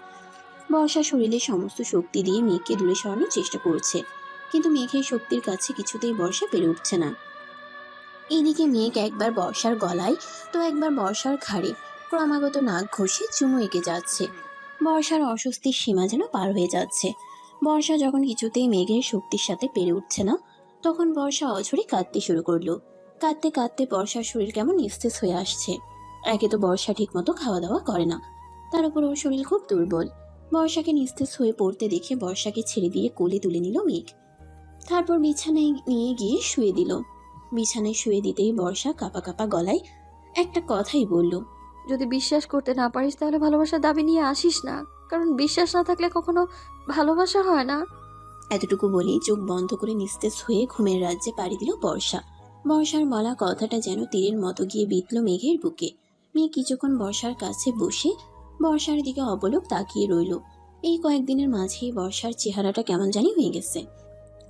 বর্ষা শরীরের সমস্ত শক্তি দিয়ে মেঘকে দূরে সরানোর চেষ্টা করছে, কিন্তু মেঘের শক্তির কাছে কিছুতেই বর্ষা পেরে উঠছে না। এদিকে মেঘ একবার বর্ষার গলায় তো একবার বর্ষার ঘাড়ে ক্রমাগত নাক ঘষে চুমু এঁকে যাচ্ছে। বর্ষার অস্বস্তির সীমা যেন পার হয়ে যাচ্ছে। বর্ষা যখন কিছুতেই মেঘের শক্তির সাথে পেরে উঠছে না, তখন বর্ষা অঝরে কাঁদতে শুরু করলো। কাঁদতে কাঁদতে বর্ষার শরীর কেমন নিস্তেজ হয়ে আসছে। একে তো বর্ষা ঠিকমতো খাওয়া দাওয়া করে না, তার উপর ওর শরীর খুব দুর্বল। বর্ষাকে নিস্তেজ হয়ে পড়তে দেখে বর্ষাকে ছেড়ে দিয়ে কোলে তুলে নিল মেঘ। তারপর বিছানায় নিয়ে গিয়ে শুয়ে দিল। বিছানায় শুয়ে দিতেই বর্ষা কাপা কাপা গলায় একটা কথাই বলল, যদি বিশ্বাস করতে না পারিস তাহলে ভালোবাসার দাবি নিয়ে আসিস না, কারণ বিশ্বাস না থাকলে কখনো ভালোবাসা হয় না। এতটুকু বলেই চোখ বন্ধ করে নিস্তেজ হয়ে ঘুমের রাজ্যে পাড়ি দিল বর্ষা। বর্ষার বলা কথাটা যেন তীরের মতো গিয়ে বিঁধল মেঘের বুকে। মেঘ কিছুক্ষণ বর্ষার কাছে বসে বর্ষার দিকে অবলোক তাকিয়ে রইল। এই কয়েকদিনের মাঝেই বর্ষার চেহারাটা কেমন জানি হয়ে গেছে।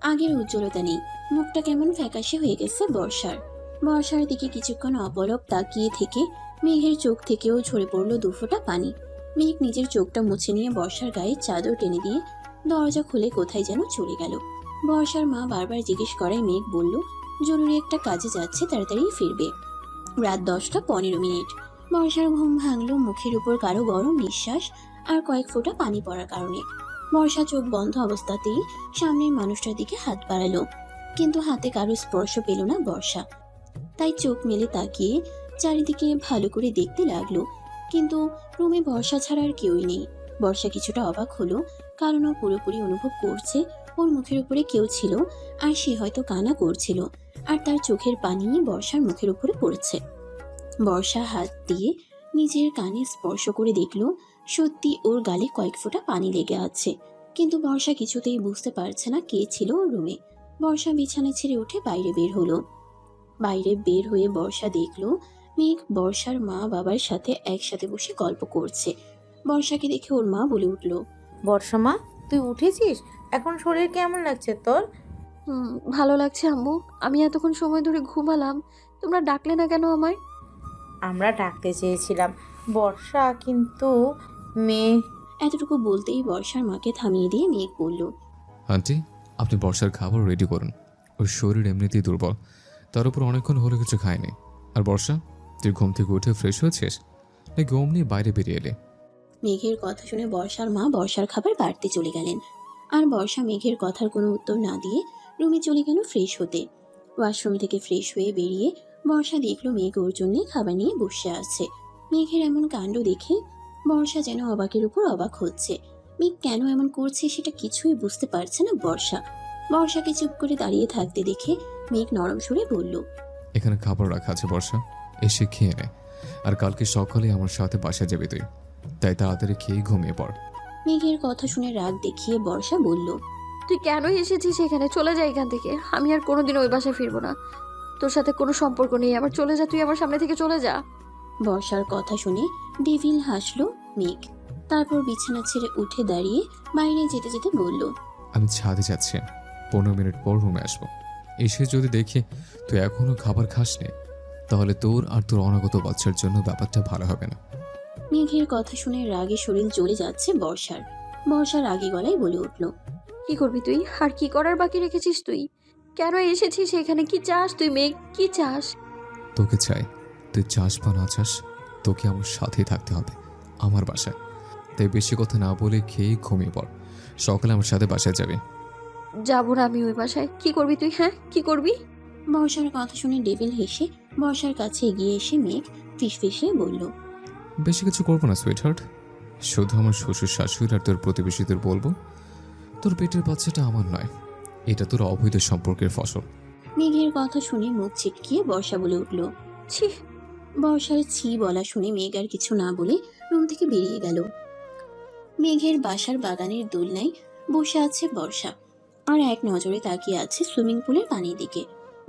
আগের উজ্জ্বলতা নেই, মুখটা কেমন ফ্যাকাশে হয়ে গেছে বর্ষার। বর্ষার দিকে কিছুক্ষণ অপলক তাকিয়ে থেকে মেঘের চোখ থেকেও ঝরে পড়ল দুফোঁটা পানি। মেঘ নিজের চোখটা মুছে নিয়ে বর্ষার গায়ে চাদর টেনে দিয়ে দরজা খুলে কোথায় যেন চলে গেল। বর্ষার মা বারবার জিজ্ঞেস করায় মেঘ বলল, জরুরি একটা কাজে যাচ্ছে, তাড়াতাড়ি ফিরবে। রাত 10:15। বর্ষার ঘুম ভাঙল মুখের উপর কারো গরম নিঃশ্বাস আর কয়েক ফোঁটা পানি পড়ার কারণে। বর্ষা চোখ বন্ধ অবস্থাতেই সামনের মানুষটার দিকে হাত বাড়ালো, কিন্তু হাতে কারো স্পর্শ পেল না বর্ষা। তাই চোখ মেলে তাকিয়ে চারিদিকে ভালো করে দেখতে লাগলো, কিন্তু রুমে বর্ষা ছাড়া আর কেউই নেই। বর্ষা কিছুটা অবাক হলো, কারণ ও পুরোপুরি অনুভব করছে ওর মুখের উপরে কেউ ছিল, আর সে হয়তো কান্না করছিল, আর তার চোখের পানি বর্ষার মুখের উপরে পড়ছে। বর্ষা হাত দিয়ে নিজের কানে স্পর্শ করে দেখলো সত্যি ওর গালে কয়েক ফোঁটা পানি লেগে আছে, কিন্তু বর্ষা কিছুতেই বুঝতে পারছে না কে ছিল ওর রুমে। বর্ষা বিছানা ছেড়ে উঠে বাইরে বের হলো। বাইরে বের হয়ে বর্ষা দেখলো মেঘ বর্ষার মা বাবার সাথে একসাথে বসে গল্প করছে। বর্ষাকে দেখে ওর মা বলে উঠল, বর্ষা মা, তুই উঠেছিস? এখন শরীর কেমন লাগছে তোর? ভালো লাগছে আম্মু। আমি এতক্ষণ সময় ধরে ঘুমালাম, তোমরা ডাকলে না কেন আমায়? আমরা ডাকতে চেয়েছিলাম বর্ষা, কিন্তু মেয়ে। এতটুকু বলতেই বর্ষার মাকে থামিয়ে দিয়ে মেঘ বলল, আন্টি, আপনি বর্ষার খাবার রেডি করুন। ওর শরীর এমনিতেই দুর্বল, তার উপর অনেকক্ষণ হলে কিছু খায়নি। আর বর্ষা, তুই ঘুম থেকে উঠে ফ্রেশ হয়েছিস নাকি অমনি বাইরে বেরিয়ে এলে? মেঘের কথা শুনে বর্ষার মা বর্ষার খাবার বাড়তে চলে গেলেন। আর বর্ষা মেঘের কথার কোনো উত্তর না দিয়ে রুমে চলে গেল ফ্রেশ হতে। ওয়াশরুম থেকে ফ্রেশ হয়ে বেরিয়ে বর্ষা দেখলো মেঘ ওর জন্যে খাবার নিয়ে বসে আছে। মেঘের এমন কাণ্ড দেখে বর্ষা যেন অবাকের উপর অবাক হচ্ছে। মেঘ কেন এমন করছে সেটা কিছুই বুঝতে পারছে না বর্ষা। বর্ষাকে চুপ করে দাঁড়িয়ে থাকতে দেখে মেঘ নরম সুরে বলল, এখানে খাবার রাখা আছে বর্ষা, এসে খেয়ে নে। আর কালকে সকালে আমার সাথে বাসায় যাবি তুই, তাই তাড়াতাড়ি খেয়ে ঘুমিয়ে পড়। মেঘের কথা শুনে রাগ দেখিয়ে বর্ষা বলল, তুই কেন এসেছিস এখানে? চলে যা এখান থেকে। আমি আর কোনোদিন ওই বাসায় ফিরবো না। তোর সাথে কোনো সম্পর্ক নেই আমার। চলে যা, তুই আমার সামনে থেকে চলে যা। বর্ষার কথা শুনে ডেভিল হাসলো মেঘ। তারপর বিছানা ছেড়ে উঠে দাঁড়িয়ে বাইরে যেতে যেতে বলল, আমি ছাদে যাচ্ছি, 15 মিনিট পর রুমে আসবো। এসে যদি দেখি তুই এখনো খাবার খাসনি, তাহলে তোর আর তোর অনাগত বাচ্চার জন্য ব্যাপারটা ভালো হবে না। মেঘের কথা শুনে রাগে শরীর জ্বলে যাচ্ছে বর্ষার। বর্ষা রাগী গলায় বলে উঠল, কি করবি তুই? আর কি করার বাকি রেখেছিস তুই? কেন এসেছিস এখানে? কি চাস তুই মেঘ? কি চাস? তোকে চাই, তুই চাস বা না চাস, তোকে আমার সাথেই থাকতে হবে আমার বাসায়। তাই বেশি কথা না বলে খেয়ে ঘুমিয়ে পড়, সকালে আমার সাথে বাসায় যাবে। যাবো না আমি ওই বাসায়। কি করবি তুই? হ্যাঁ, কি করবি? বর্ষার কথা শুনে ডেভিল হেসে বর্ষার কাছে এগিয়ে এসে মেঘ ফিসফিসিয়ে বলল, বেশি কিছু করবো না সুইট হার্ট, শুধু আমার শ্বশুর শাশুড়ি আর তোর প্রতিবেশীদের বলবো তোর পেটের বাচ্চাটা আমার নয়, এটা তোর অবৈধ সম্পর্কের ফসল। মেঘের কথা শুনে মুখ ছিটকিয়ে বর্ষা বলে উঠল, ছি। বর্ষার ছি বলা শুনে মেঘ আর কিছু না বলে রুম থেকে বেরিয়ে গেল। মেঘের বাসার বাগানের দোলনায় বসে আছে বর্ষা, আর এক নজরে তাকিয়ে আছে সুইমিং পুলের পানির দিকে।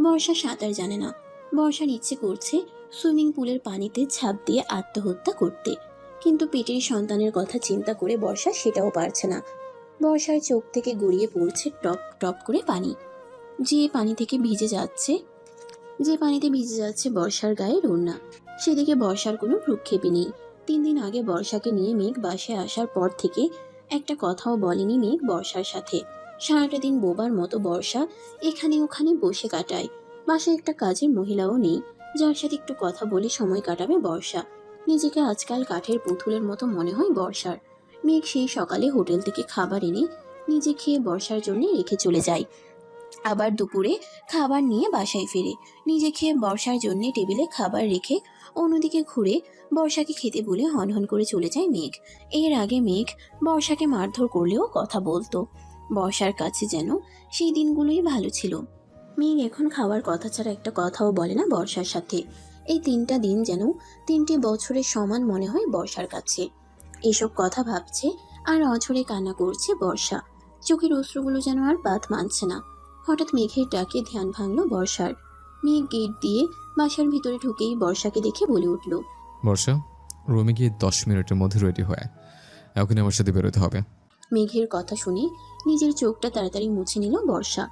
বর্ষা সাঁতার জানে না। বর্ষার ইচ্ছে করছে সুইমিং পুলের পানিতে ঝাঁপ দিয়ে আত্মহত্যা করতে, কিন্তু পেটের সন্তানের কথা চিন্তা করে বর্ষা সেটাও পারছে না। বর্ষার চোখ থেকে গড়িয়ে পড়ছে টপ টপ করে পানি, যে পানিতে ভিজে যাচ্ছে বর্ষার গায়ের ওড়না। সেদিকে বর্ষার কোনো ভ্রুক্ষেপই নেই। 3 দিন আগে বর্ষাকে নিয়ে মেঘ বাসায় আসার পর থেকে একটা কথাও বলেনি মেঘ বর্ষার সাথে। সারাটা দিন বোবার মতো বর্ষা এখানে ওখানে বসে কাটায়। বাসায় একটা কাজের মহিলাও নেই যার সাথে একটু কথা বলে সময় কাটাবে বর্ষা। নিজেকে আজকাল কাঠের পুতুলের মতো মনে হয় বর্ষার। মেঘ সেই সকালে হোটেল থেকে খাবার এনে নিজে খেয়ে বর্ষার জন্য রেখে চলে যায়। আবার দুপুরে খাবার নিয়ে বাসায় ফিরে নিজে খেয়ে বর্ষার জন্য টেবিলে খাবার রেখে অন্যদিকে ঘুরে বর্ষাকে খেতে বলে হনহন করে চলে যায় মেঘ। এর আগে মেঘ বর্ষাকে মারধর করলেও কথা বলতো। বর্ষার কাছে যেন সেই দিনগুলোই ভালো ছিল। মেঘ এখন খাওয়ার কথা ছাড়া একটা কথাও বলে না বর্ষার সাথে। এই 3টা দিন যেন 3টে বছরের সমান মনে হয় বর্ষার কাছে। এসব কথা ভাবছে আর অঝরে কান্না করছে বর্ষা। চোখের অশ্রুগুলো যেন আর বাদ মানছে না। হঠাৎ মেঘের ডাকে ধ্যান ভাঙল বর্ষার। মেঘ গেট দিয়ে বাসার ভিতরে ঢুকেই বর্ষাকে দেখে বলে উঠল, বর্ষা, রুমে গিয়ে 10 মিনিটের মধ্যে রেডি হয়ে এখন আমার সাথে বেরোতে হবে। মেঘের কথা শুনে নিজের চোখটা তাড়াতাড়ি মুছে নিল বর্ষা,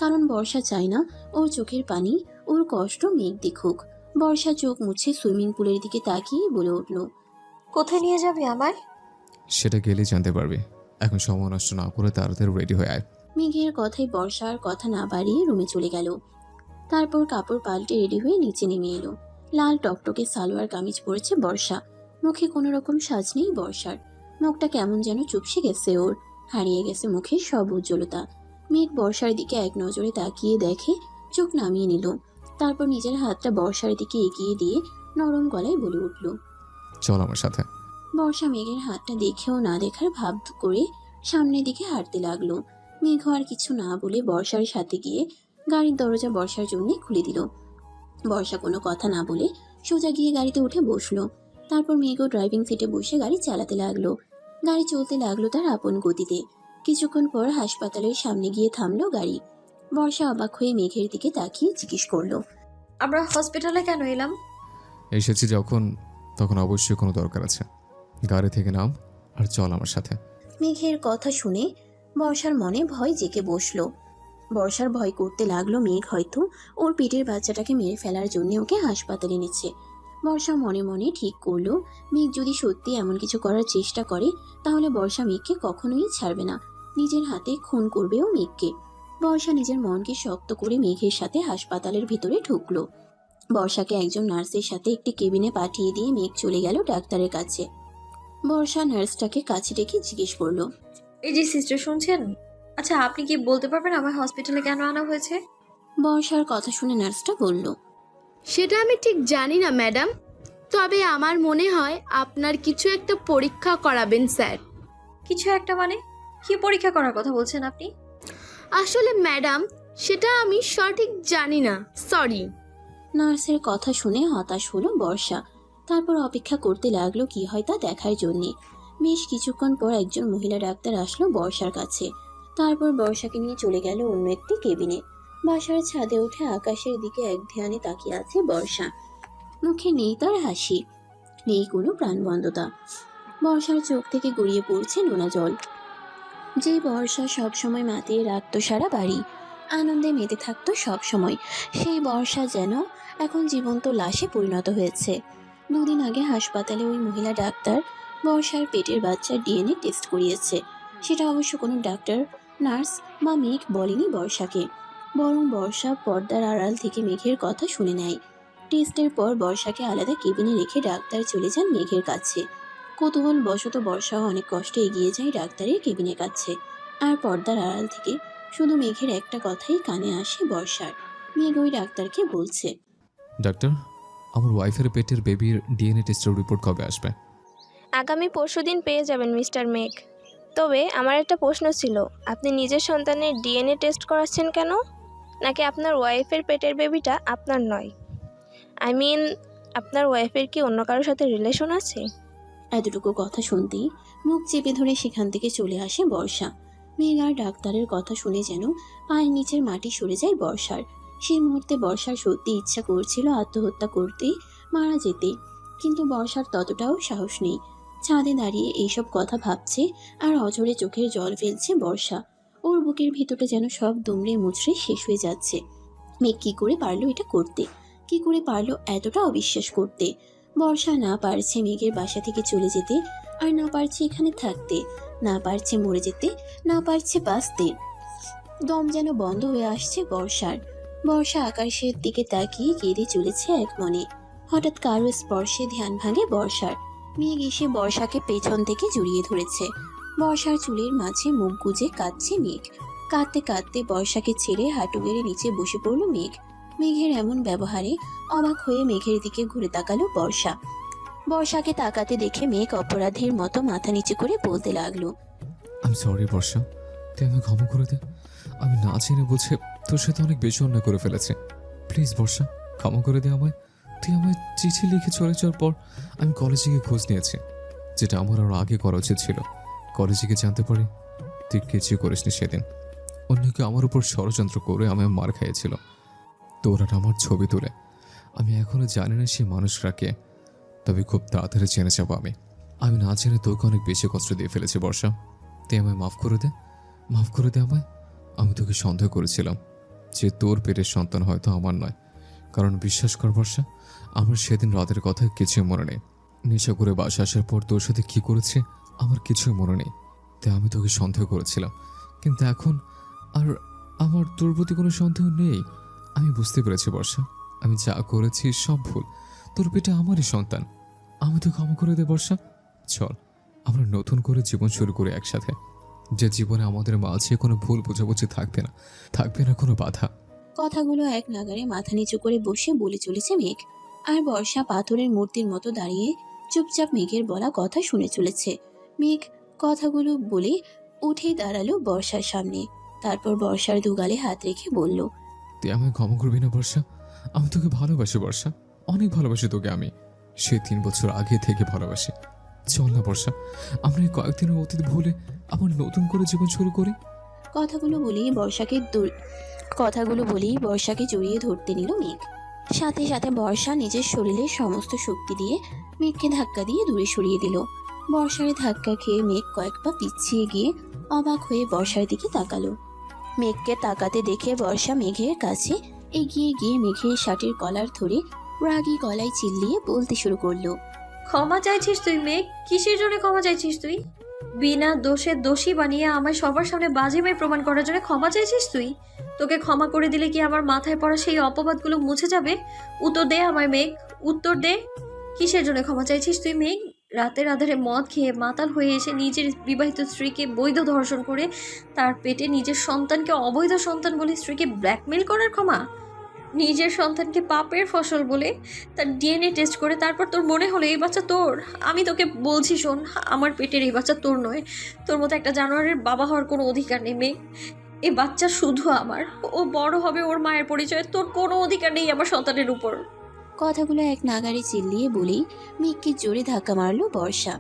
কারণ বর্ষা চায় না ওর চোখের পানি ওর কষ্ট মেঘ দেখুক। বর্ষা চোখ মুছে সুইমিং পুলের দিকে তাকিয়ে বলে উঠল, কোথায় নিয়ে যাবি আমায়? সেটা গেলেই জানতে পারবি, এখন সময় নষ্ট না করে তাড়াতাড়ি রেডি হয়ে আয়। মেঘের কথায় বর্ষা আর কথা না বাড়িয়ে রুমে চলে গেল। তারপর কাপড় পাল্টে রেডি হয়ে নিচে নেমে এলো। লাল টকটকে সালোয়ার কামিজ পরেছে বর্ষা। মুখে কোনো রকম সাজ নেই বর্ষার। মুখটা কেমন যেন চুপসে গেছে ওর, হারিয়ে গেছে মুখের সব উজ্জ্বলতা। মেঘ বর্ষার দিকে এক নজরে তাকিয়ে দেখে, চোখ নামিয়ে নিল। তারপর নিজের হাতটা বর্ষার দিকে এগিয়ে দিয়ে নরম গলায় বলে উঠল, চল আমার সাথে। বর্ষা মেঘের হাতটা দেখেও না দেখার ভাব করে সামনের দিকে হাঁটতে লাগলো। মেঘ আর কিছু না বলে বর্ষার সাথে গিয়ে গাড়ির দরজা বর্ষার জন্য খুলে দিল। বর্ষা কোনো কথা না বলে সোজা গিয়ে গাড়িতে উঠে বসলো। তারপর মেঘও ড্রাইভিং সিটে বসে গাড়ি চালাতে লাগলো। গাড়ি চলতে লাগলো তার আপন গতিতে। কিছুক্ষণ পর হাসপাতালের সামনে গিয়ে থামলো গাড়ি। বর্ষা অবাক হয়ে মেঘের দিকে তাকিয়ে জিজ্ঞেস করলো, আমরা হসপিটালে কেন এলাম? এসেছি যখন, তখন অবশ্যই কোনো দরকার আছে। গাড়ি থেকে নাম আর চল আমার সাথে। মেঘের কথা শুনে বর্ষার মনে ভয় জেগে বসলো। বর্ষার ভয় করতে লাগলো মেঘ হয়তো ওর পেটের বাচ্চাটাকে মেরে ফেলার জন্য ওকে হাসপাতালে নিচ্ছে। বর্ষা মনে মনে ঠিক করলো, মেঘ যদি সত্যি এমন কিছু করার চেষ্টা করে তাহলে বর্ষা মেঘকে কখনোই ছাড়বে না, নিজের হাতে খুন করবেও মেঘকে। বর্ষা নিজের মনকে শক্ত করে মেঘের সাথে হাসপাতালের ভিতরে ঢুকলো। বর্ষাকে একজন নার্সের সাথে একটি কেবিনে পাঠিয়ে দিয়ে মেঘ চলে গেল ডাক্তারের কাছে। বর্ষা নার্সটাকে কাছে ডেকে জিজ্ঞেস করলো, এই যে সিস্টার, শুনছেন? আচ্ছা, আপনি কি বলতে পারবেন আমার হসপিটালে কেন আনা হয়েছে? বর্ষার কথা শুনে নার্সটা বলল, সেটা আমি ঠিক জানি না ম্যাডাম, তবে আমার মনে হয় আপনার কিছু একটা পরীক্ষা করাবেন স্যার। কিছু একটা মানে? কি পরীক্ষা করার কথা বলছেন আপনি? আসলে ম্যাডাম, সেটা আমি সঠিক জানি না, সরি। নার্সের কথা শুনে হতাশ হলো বর্ষা। তারপর অপেক্ষা করতে লাগলো কি হয় তা দেখার জন্যে। বেশ কিছুক্ষণ পর একজন মহিলা ডাক্তার আসলো বর্ষার কাছে। তারপর বর্ষাকে নিয়ে চলে গেল অন্য একটি কেবিনে। বাসার ছাদে উঠে আকাশের দিকে এক ধ্যানে তাকিয়ে আছে বর্ষা। মুখে নেই তার হাসি, নেই কোনো প্রাণবন্ধতা। বর্ষার চোখ থেকে গড়িয়ে পড়ছে নোনা জল। যে বর্ষা সবসময় মাতিয়ে রাখতো সারা বাড়ি, আনন্দে মেতে থাকতো সব সময়, সেই বর্ষা যেন এখন জীবন্ত লাশে পরিণত হয়েছে। দুদিন আগে হাসপাতালে ওই মহিলা ডাক্তার বর্ষার পেটের বাচ্চার ডিএনএ টেস্ট করিয়েছে। সেটা অবশ্য কোনো ডাক্তার, নার্স বা মেঘ বলেনি বর্ষাকে, বরং বর্ষা পর্দার আড়াল থেকে মেঘের কথা শুনে নেয়। টেস্টের পর বর্ষাকে আলাদা কেবিনে রেখে ডাক্তার চলে যান মেঘের কাছে। কৌতূহল বশত বর্ষাও অনেক কষ্টে এগিয়ে যায় ডাক্তারের কেবিনের কাছে। আর পর্দার আড়াল থেকে শুধু মেঘের একটা কথাই কানে আসে বর্ষার। মেঘ ওই ডাক্তারকে বলছে, ডাক্তার, আমার ওয়াইফের পেটের বেবির ডিএনএ টেস্টের রিপোর্ট কবে আসবে? আগামী পরশুদিন পেয়ে যাবেন মিস্টার মেঘ। তবে আমার একটা প্রশ্ন ছিল, আপনি নিজের সন্তানের ডিএনএ টেস্ট করাচ্ছেন কেন? নাকি আপনার ওয়াইফের পেটের বেবিটা আপনার নয়? আই মিন, আপনার ওয়াইফের কি অন্য কারোর সাথে রিলেশন আছে? এতটুকু কথা শুনতেই মুখ চেপে ধরে সেখান থেকে চলে আসে বর্ষা। মেঘ আর ডাক্তারের কথা শুনে যেন পায়ের নিচের মাটি সরে যায় বর্ষার। সেই মুহূর্তে বর্ষার সত্যি ইচ্ছা করছিল আত্মহত্যা করতে, মারা যেতে, কিন্তু বর্ষার ততটাও সাহস নেই। ছাদে দাঁড়িয়ে এইসব কথা ভাবছে আর অঝরে চোখের জল ফেলছে বর্ষা। ওর বুকের ভিতরটা যেন সব দুমড়ে মুচড়ে শেষ হয়ে যাচ্ছে। মেঘ কি করে পারলো এটা করতে? কি করে পারলো এতটা অবিশ্বাস করতে? বর্ষা না পারছে মেঘের বাসা থেকে চলে যেতে, আর না পারছে এখানে থাকতে, না পারছে মরে যেতে, না পারছে বাঁচতে। দম যেন বন্ধ হয়ে আসছে বর্ষার। বর্ষা আকাশের দিকে তাকিয়ে কেঁদে চলেছে এক মনে। হঠাৎ কারো স্পর্শে ধ্যান ভাঙে বর্ষার। মেঘ এসে বর্ষাকে পেছন থেকে জড়িয়ে ধরেছে। বর্ষার চুলের মাঝে মুখ গুজে কাঁদছে মেঘ। কাঁদতে কাঁদতে বর্ষাকে ছেড়ে হাঁটু গেড়ে নিচে বসে পড়ল মেঘ। মেঘের এমন ব্যবহারে অবাক হয়ে মেঘের দিকে ঘুরে তাকালো বর্ষা। বর্ষাকে তাকাতে দেখে মেঘ অপরাধীর মতো মাথা নিচু করে বলতে লাগলো, আমি সরি বর্ষা, তুই আমাকে ক্ষমা করে দে। আমি না জেনে বুঝে তোর সাথে অনেক বেশি অন্যায় করে ফেলেছি। প্লিজ বর্ষা, ক্ষমা করে দে আমায়। তুই আমায় চিঠি লিখে চলে যাওয়ার পর আমি কলেজে গিয়ে খোঁজ নিয়েছি, যেটা আমার আরও আগে করা উচিত ছিল। কলেজে গিয়ে জানতে পারি তুই কিছু করিসনি সেদিন। অন্য কেউ আমার উপর ষড়যন্ত্র করে আমায় মার খাইয়েছিল। তোর আর আমার ছবি তুলে। আমি এখনও জানি না সে মানুষরা কে, তবে খুব তাড়াতাড়ি জেনে যাবো। আমি না জেনে তোকে অনেক বেশি কষ্ট দিয়ে ফেলেছি বর্ষা। তুই আমায় মাফ করে দে, মাফ করে দে আমায়। আমি তোকে সন্দেহ করেছিলাম যে তোর পেটের সন্তান হয়তো আমার নয়, কারণ বিশ্বাস কর বর্ষা, আমার সেদিন রাতের কথা কিছুই মনে নেই। নেশা করে বাসা আসার পর তোর সাথে কী করেছে আমার কিছুই মনে নেই। তাই আমি তোকে সন্দেহ করেছিলাম, কিন্তু এখন আর আমার তোর প্রতি কোনো সন্দেহ নেই। আমি বুঝতে পেরেছি বর্ষা, আমি যা করেছি সব ভুল। তোর পেটে আমারই সন্তান। আমি তো ক্ষমা করে দে বর্ষা। চল আমরা নতুন করে জীবন শুরু করি একসাথে, যে জীবনে আমাদের মাঝে কোনো ভুল বোঝাবুঝি থাকবে না, থাকবে না কোনো বাধা। কথাগুলো এক নাগারে মাথা নিচু করে বসে বলে চলেছে মেঘ। আর বর্ষা পাথরের মূর্তির মতো দাঁড়িয়ে চুপচাপ মেঘের বলা কথা শুনে চলেছে। মেঘ কথাগুলো বলে উঠেই দাঁড়ালো বর্ষার সামনে। তারপর বর্ষার দুগালে হাত রেখে বলল, তুই আমায় ক্ষমা করবি না বর্ষা? আমি তোকে ভালোবাসি বর্ষা, অনেক ভালোবাসি তোকে। আমি সে 3 বছর আগে থেকে ভালোবাসি। চল না বর্ষা, আমরা এই কয়েকদিনের অতীত ভুলে আবার নতুন করে জীবন শুরু করি। কথাগুলো বলেই বর্ষাকে জড়িয়ে ধরতে নিল মেঘ। সাথে সাথে বর্ষা নিজের শরীরের সমস্ত শক্তি দিয়ে মেঘকে ধাক্কা দিয়ে দূরে সরিয়ে দিল। বর্ষার ধাক্কা খেয়ে মেঘ কয়েক পা পিছিয়ে গিয়ে অবাক হয়ে বর্ষার দিকে তাকালো। মেঘকে তাকাতে দেখে বর্ষা মেঘের কাছে এগিয়ে গিয়ে মেঘের শার্টের কলার ধরে রাগী গলায় চিল্লিয়ে বলতে শুরু করলো। ক্ষমা চাইছিস তুই মেঘ? কিসের জন্য ক্ষমা চাইছিস তুই? বিনা দোষে দোষী বানিয়ে আমায় সবার সামনে বাজে মেয়ে প্রমাণ করার জন্য ক্ষমা চাইছিস তুই? তোকে ক্ষমা করে দিলে কি আমার মাথায় পড়া সেই অপবাদগুলো মুছে যাবে? উত্তর দে আমায় মেঘ, উত্তর দে। কিসের জন্য ক্ষমা চাইছিস তুই মেঘ? রাতের আধারে মদ খেয়ে মাতাল হয়ে এসে নিজের বিবাহিত স্ত্রীকে বৈধ ধর্ষণ করে তার পেটে নিজের সন্তানকে অবৈধ সন্তান বলে স্ত্রীকে ব্ল্যাকমেল করার ক্ষমা? নিজের সন্তানকে পাপের ফসল বলে তার ডিএনএ টেস্ট করে তারপর তোর মনে হলো এই বাচ্চা তোর। আমি তোকে বলছি শোন, আমার পেটের এই বাচ্চা তোর নয়। তোর মতো একটা জানোয়ারের বাবা হওয়ার কোনো অধিকার নেই মেঘ। এই বাচ্চা শুধু আমার। ও বড় হবে ওর মায়ের পরিচয়, তোর কোনো অধিকার নেই আমার সন্তানের উপর। কথাগুলো এক নাগাড়ে চিল্লিয়ে বলেই মেঘকে জোরে ধাক্কা মারলো বর্ষা।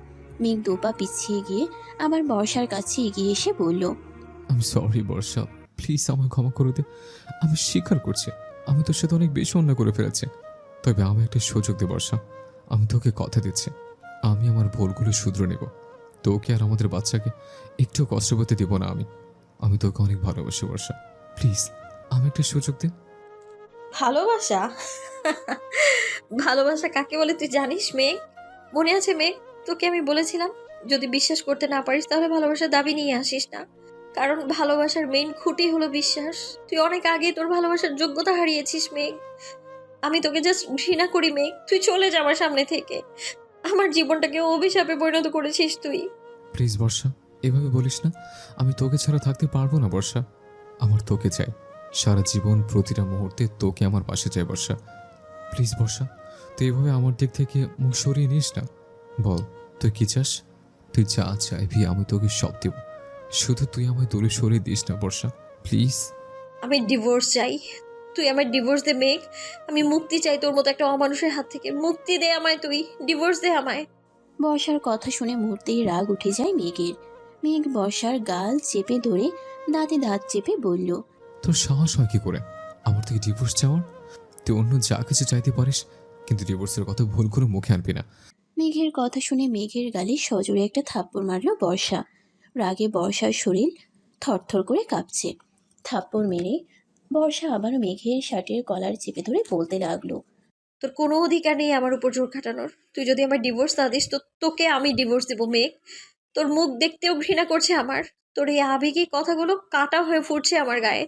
মেঘ দুপা পিছিয়ে গিয়ে আবার বর্ষার কাছে এগিয়ে এসে বলল, আমি সরি বর্ষা, প্লিজ আমায় ক্ষমা করে দে। আমি স্বীকার করছি আমি তোর সাথে অনেক বেশি অন্যায় করে ফেলেছি, তবে আমি একটা সুযোগ দে বর্ষা। আমি তোকে কথা দিচ্ছি আমি আমার ভুলগুলো শুধরে নেব। তোকে আর আমাদের বাচ্চাকে একটু কষ্ট পেতে দেবো না। আমি তোকে অনেক ভালোবাসি বর্ষা, প্লিজ আমি একটা সুযোগ দে। ভালোবাসা? ভালোবাসা কাকে বলে তুই জানিস মেঘ? মনে আছে মেঘ, তোকে আমি বলেছিলাম যদি বিশ্বাস করতে না পারিস তাহলে ভালোবাসার দাবি নিয়ে আসিস না, কারণ ভালোবাসার মেইন খুঁটি হলো বিশ্বাস। তুই অনেক আগে তোর ভালোবাসার যোগ্যতা হারিয়েছিস মেঘ। আমি তোকে জাস্ট ঘৃণা করি মেঘ, তুই চলে যা আমার সামনে থেকে। আমার জীবনটাকে অভিশাপে পরিণত করেছিস তুই। প্লিজ বর্ষা, এভাবে বলিস না। আমি তোকে ছাড়া থাকতে পারবো না বর্ষা। আমার তোকে চাই সারা জীবন, প্রতিটা মুহূর্তে তোকে আমার পাশে চাই বর্ষা। প্লিজ বর্ষা, তুই এভাবে আমার দিক থেকে মুখ সরিয়ে নিস না। বল তুই কি চাস? তুই যা চাইবি আমি তোকে সব দেব, শুধু তুই আমায় দূরে সরিয়ে দিস না বর্ষা, প্লিজ। আমি ডিভোর্স চাই, তুই আমার ডিভোর্স দে মেঘ। আমি মুক্তি চাই তোর মতো একটা অমানুষের হাত থেকে। মুক্তি দে আমায়, তুই ডিভোর্স দে আমায়। বর্ষার কথা শুনে মুহূর্তেই রাগ উঠে যায় মেঘের। মেঘ বর্ষার গাল চেপে ধরে দাঁতে দাঁত চেপে বলল, তোর সাহস হয় কি করে আমার থেকে ডিভোর্স চাওয়ার? তুই অন্য যা কিছু চাইতে পারিস, কিন্তু ডিভোর্সের কথা ভুল করে মুখে আনবি না। মেঘের কথা শুনে মেঘের গালে সজোরে একটা থাপ্পড় মারল বর্ষা। রাগে বর্ষার শরীর থরথর করে কাঁপছে। থাপ্পড় মেরে বর্ষা আবারও মেঘের শার্টের কলার চেপে ধরে বলতে লাগলো, তোর কোনো অধিকার নেই আমার উপর জোর খাটানোর। তুই যদি আমার ডিভোর্স না দিস তো তোকে আমি ডিভোর্স দেবো মেঘ। তোর মুখ দেখতেও ঘৃণা করছে আমার। তোর এই আবেগী কথাগুলো কাটা হয়ে ফুটছে আমার গায়ে।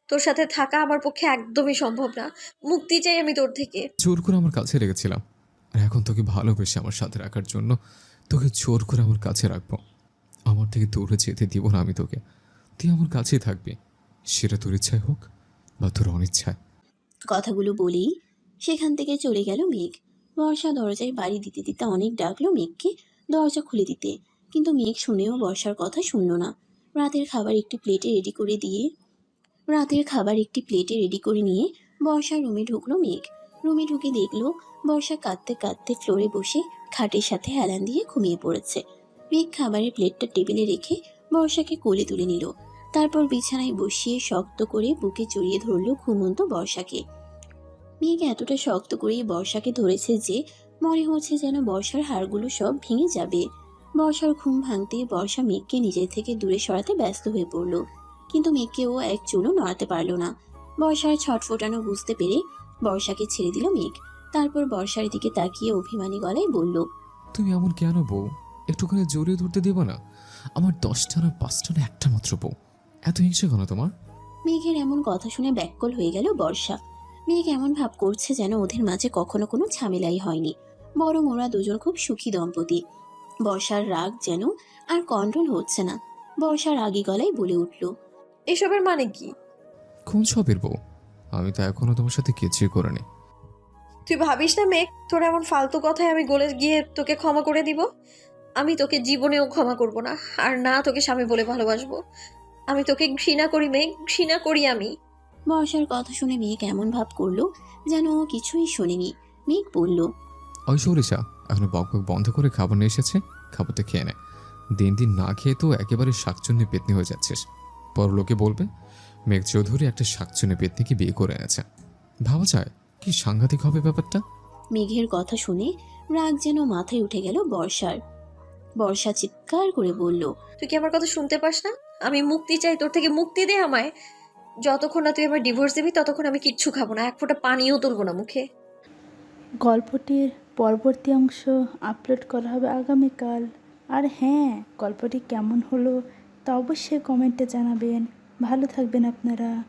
তোর সাথে থাকা আমার পক্ষে একদমই সম্ভব না। মুক্তি চাই আমি তোর থেকে। জোর করে আমার কাছে রেখেছিলাম, আর এখন তোকে ভালোবেসে আমার সাথে রাখার জন্য তোকে জোর করে আমার কাছে রাখবো। আমার থেকে দূরে যেতে দিব না আমি তোকে। তুই আমার কাছেই থাকবি, সেটা তোর ইচ্ছায় হোক বা তোর অনিচ্ছায়। কথাগুলো বলেই সেখান থেকে চলে গেল মেঘ। বর্ষা দরজায় বাড়ি দিতে দিতে অনেক ডাকলো মেঘকে দরজা খুলে দিতে, কিন্তু মেঘ শুনেও বর্ষার কথা শুনল না। রাতের খাবার একটি প্লেটে রেডি করে নিয়ে বর্ষা রুমে ঢুকলো মেঘ। রুমে ঢুকে দেখলো বর্ষা কাঁদতে কাঁদতে ফ্লোরে বসে খাটের সাথে হেলান দিয়ে ঘুমিয়ে পড়েছে। মেঘ খাবারের প্লেটটা টেবিলে রেখে বর্ষাকে কোলে তুলে নিল। তারপর বিছানায় বসিয়ে শক্ত করে বুকে জড়িয়ে ধরল ঘুমন্ত বর্ষাকে। মেঘ এতটা শক্ত করেই বর্ষাকে ধরেছে যে মনে হচ্ছে যেন বর্ষার হাড়গুলো সব ভেঙে যাবে। বর্ষার ঘুম ভাঙতে বর্ষা মেঘকে নিজের থেকে দূরে সরাতে ব্যস্ত হয়ে পড়ল, কিন্তু মেঘকে ও এক চুলও নড়াতে পারল না। বর্ষার ছটফটানো বুঝতে পেরে বর্ষাকে ছেড়ে দিল মেঘ। তারপর বর্ষার দিকে তাকিয়ে অভিমানী গলায় বলল, তুমি এমন কেন বউ? একটুখানি জড়িয়ে ধরতে দেব না? আমার 10টা না 5টা না একটা মাত্র বউ, এত হিংসা কেন তোমার? মেঘের এমন কথা শুনে ব্যাকুল হয়ে গেল বর্ষা। মেঘ এমন ভাব করছে যেন ওদের মাঝে কখনো কোনো ঝামেলাই হয়নি, বরং ওরা দুজন খুব সুখী দম্পতি। বর্ষার রাগ যেন আর কন্ট্রোল হচ্ছে না। বর্ষা রাগী গলায় বলে উঠল, এসবের মানে কি? কোন সবের বউ? আমি তো এখনো তোমার সাথে কিছুই করিনি। তুই ভাবিস না মেঘ তোর এমন ফালতু কথায় আমি গলে গিয়ে তোকে ক্ষমা করে দিব? আমি তোকে জীবনেও ক্ষমা করব না, আর না তোকে স্বামী বলে ভালোবাসবো। আমি তোকে ঘৃণা করি মেঘ, ঘৃণা করি আমি। বর্ষার কথা শুনে মেঘ এমন ভাব করলো যেন ও কিছুই শোনেনি। মেঘ বলল, ওই সরিষা, এখন বক বক বন্ধ করে খাবার নিয়ে এসেছে, খাবারটা খেয়ে নে। দিন দিন না খেয়ে তো একেবারে শাকচুন্নি পেতনি হয়ে যাচ্ছিস। পর লোকে বলবে মেঘ চৌধুরী একটা শাকচুন্নি পেতনিকে বিয়ে করে এনেছে। ভাবা যায় কি সাংঘাতিক হবে ব্যাপারটা। মেঘের কথা শুনে রাগ যেন মাথায় উঠে গেল বর্ষার। বর্ষা চিৎকার করে বলল, তুই কি আমার কথা শুনতে পাস না? আমি মুক্তি চাই তোর থেকে, মুক্তি দে আমায়। যতক্ষণ না তুই আমার ডিভোর্স দিবি ততক্ষণ আমি কিচ্ছু খাবো না, এক ফোঁটা পানিও তুলবো না মুখে। গল্পটির পরবর্তী অংশ আপলোড করা হবে আগামীকাল। আর হ্যাঁ, গল্পটি কেমন হলো তা অবশ্যই কমেন্টে জানাবেন। ভালো থাকবেন আপনারা।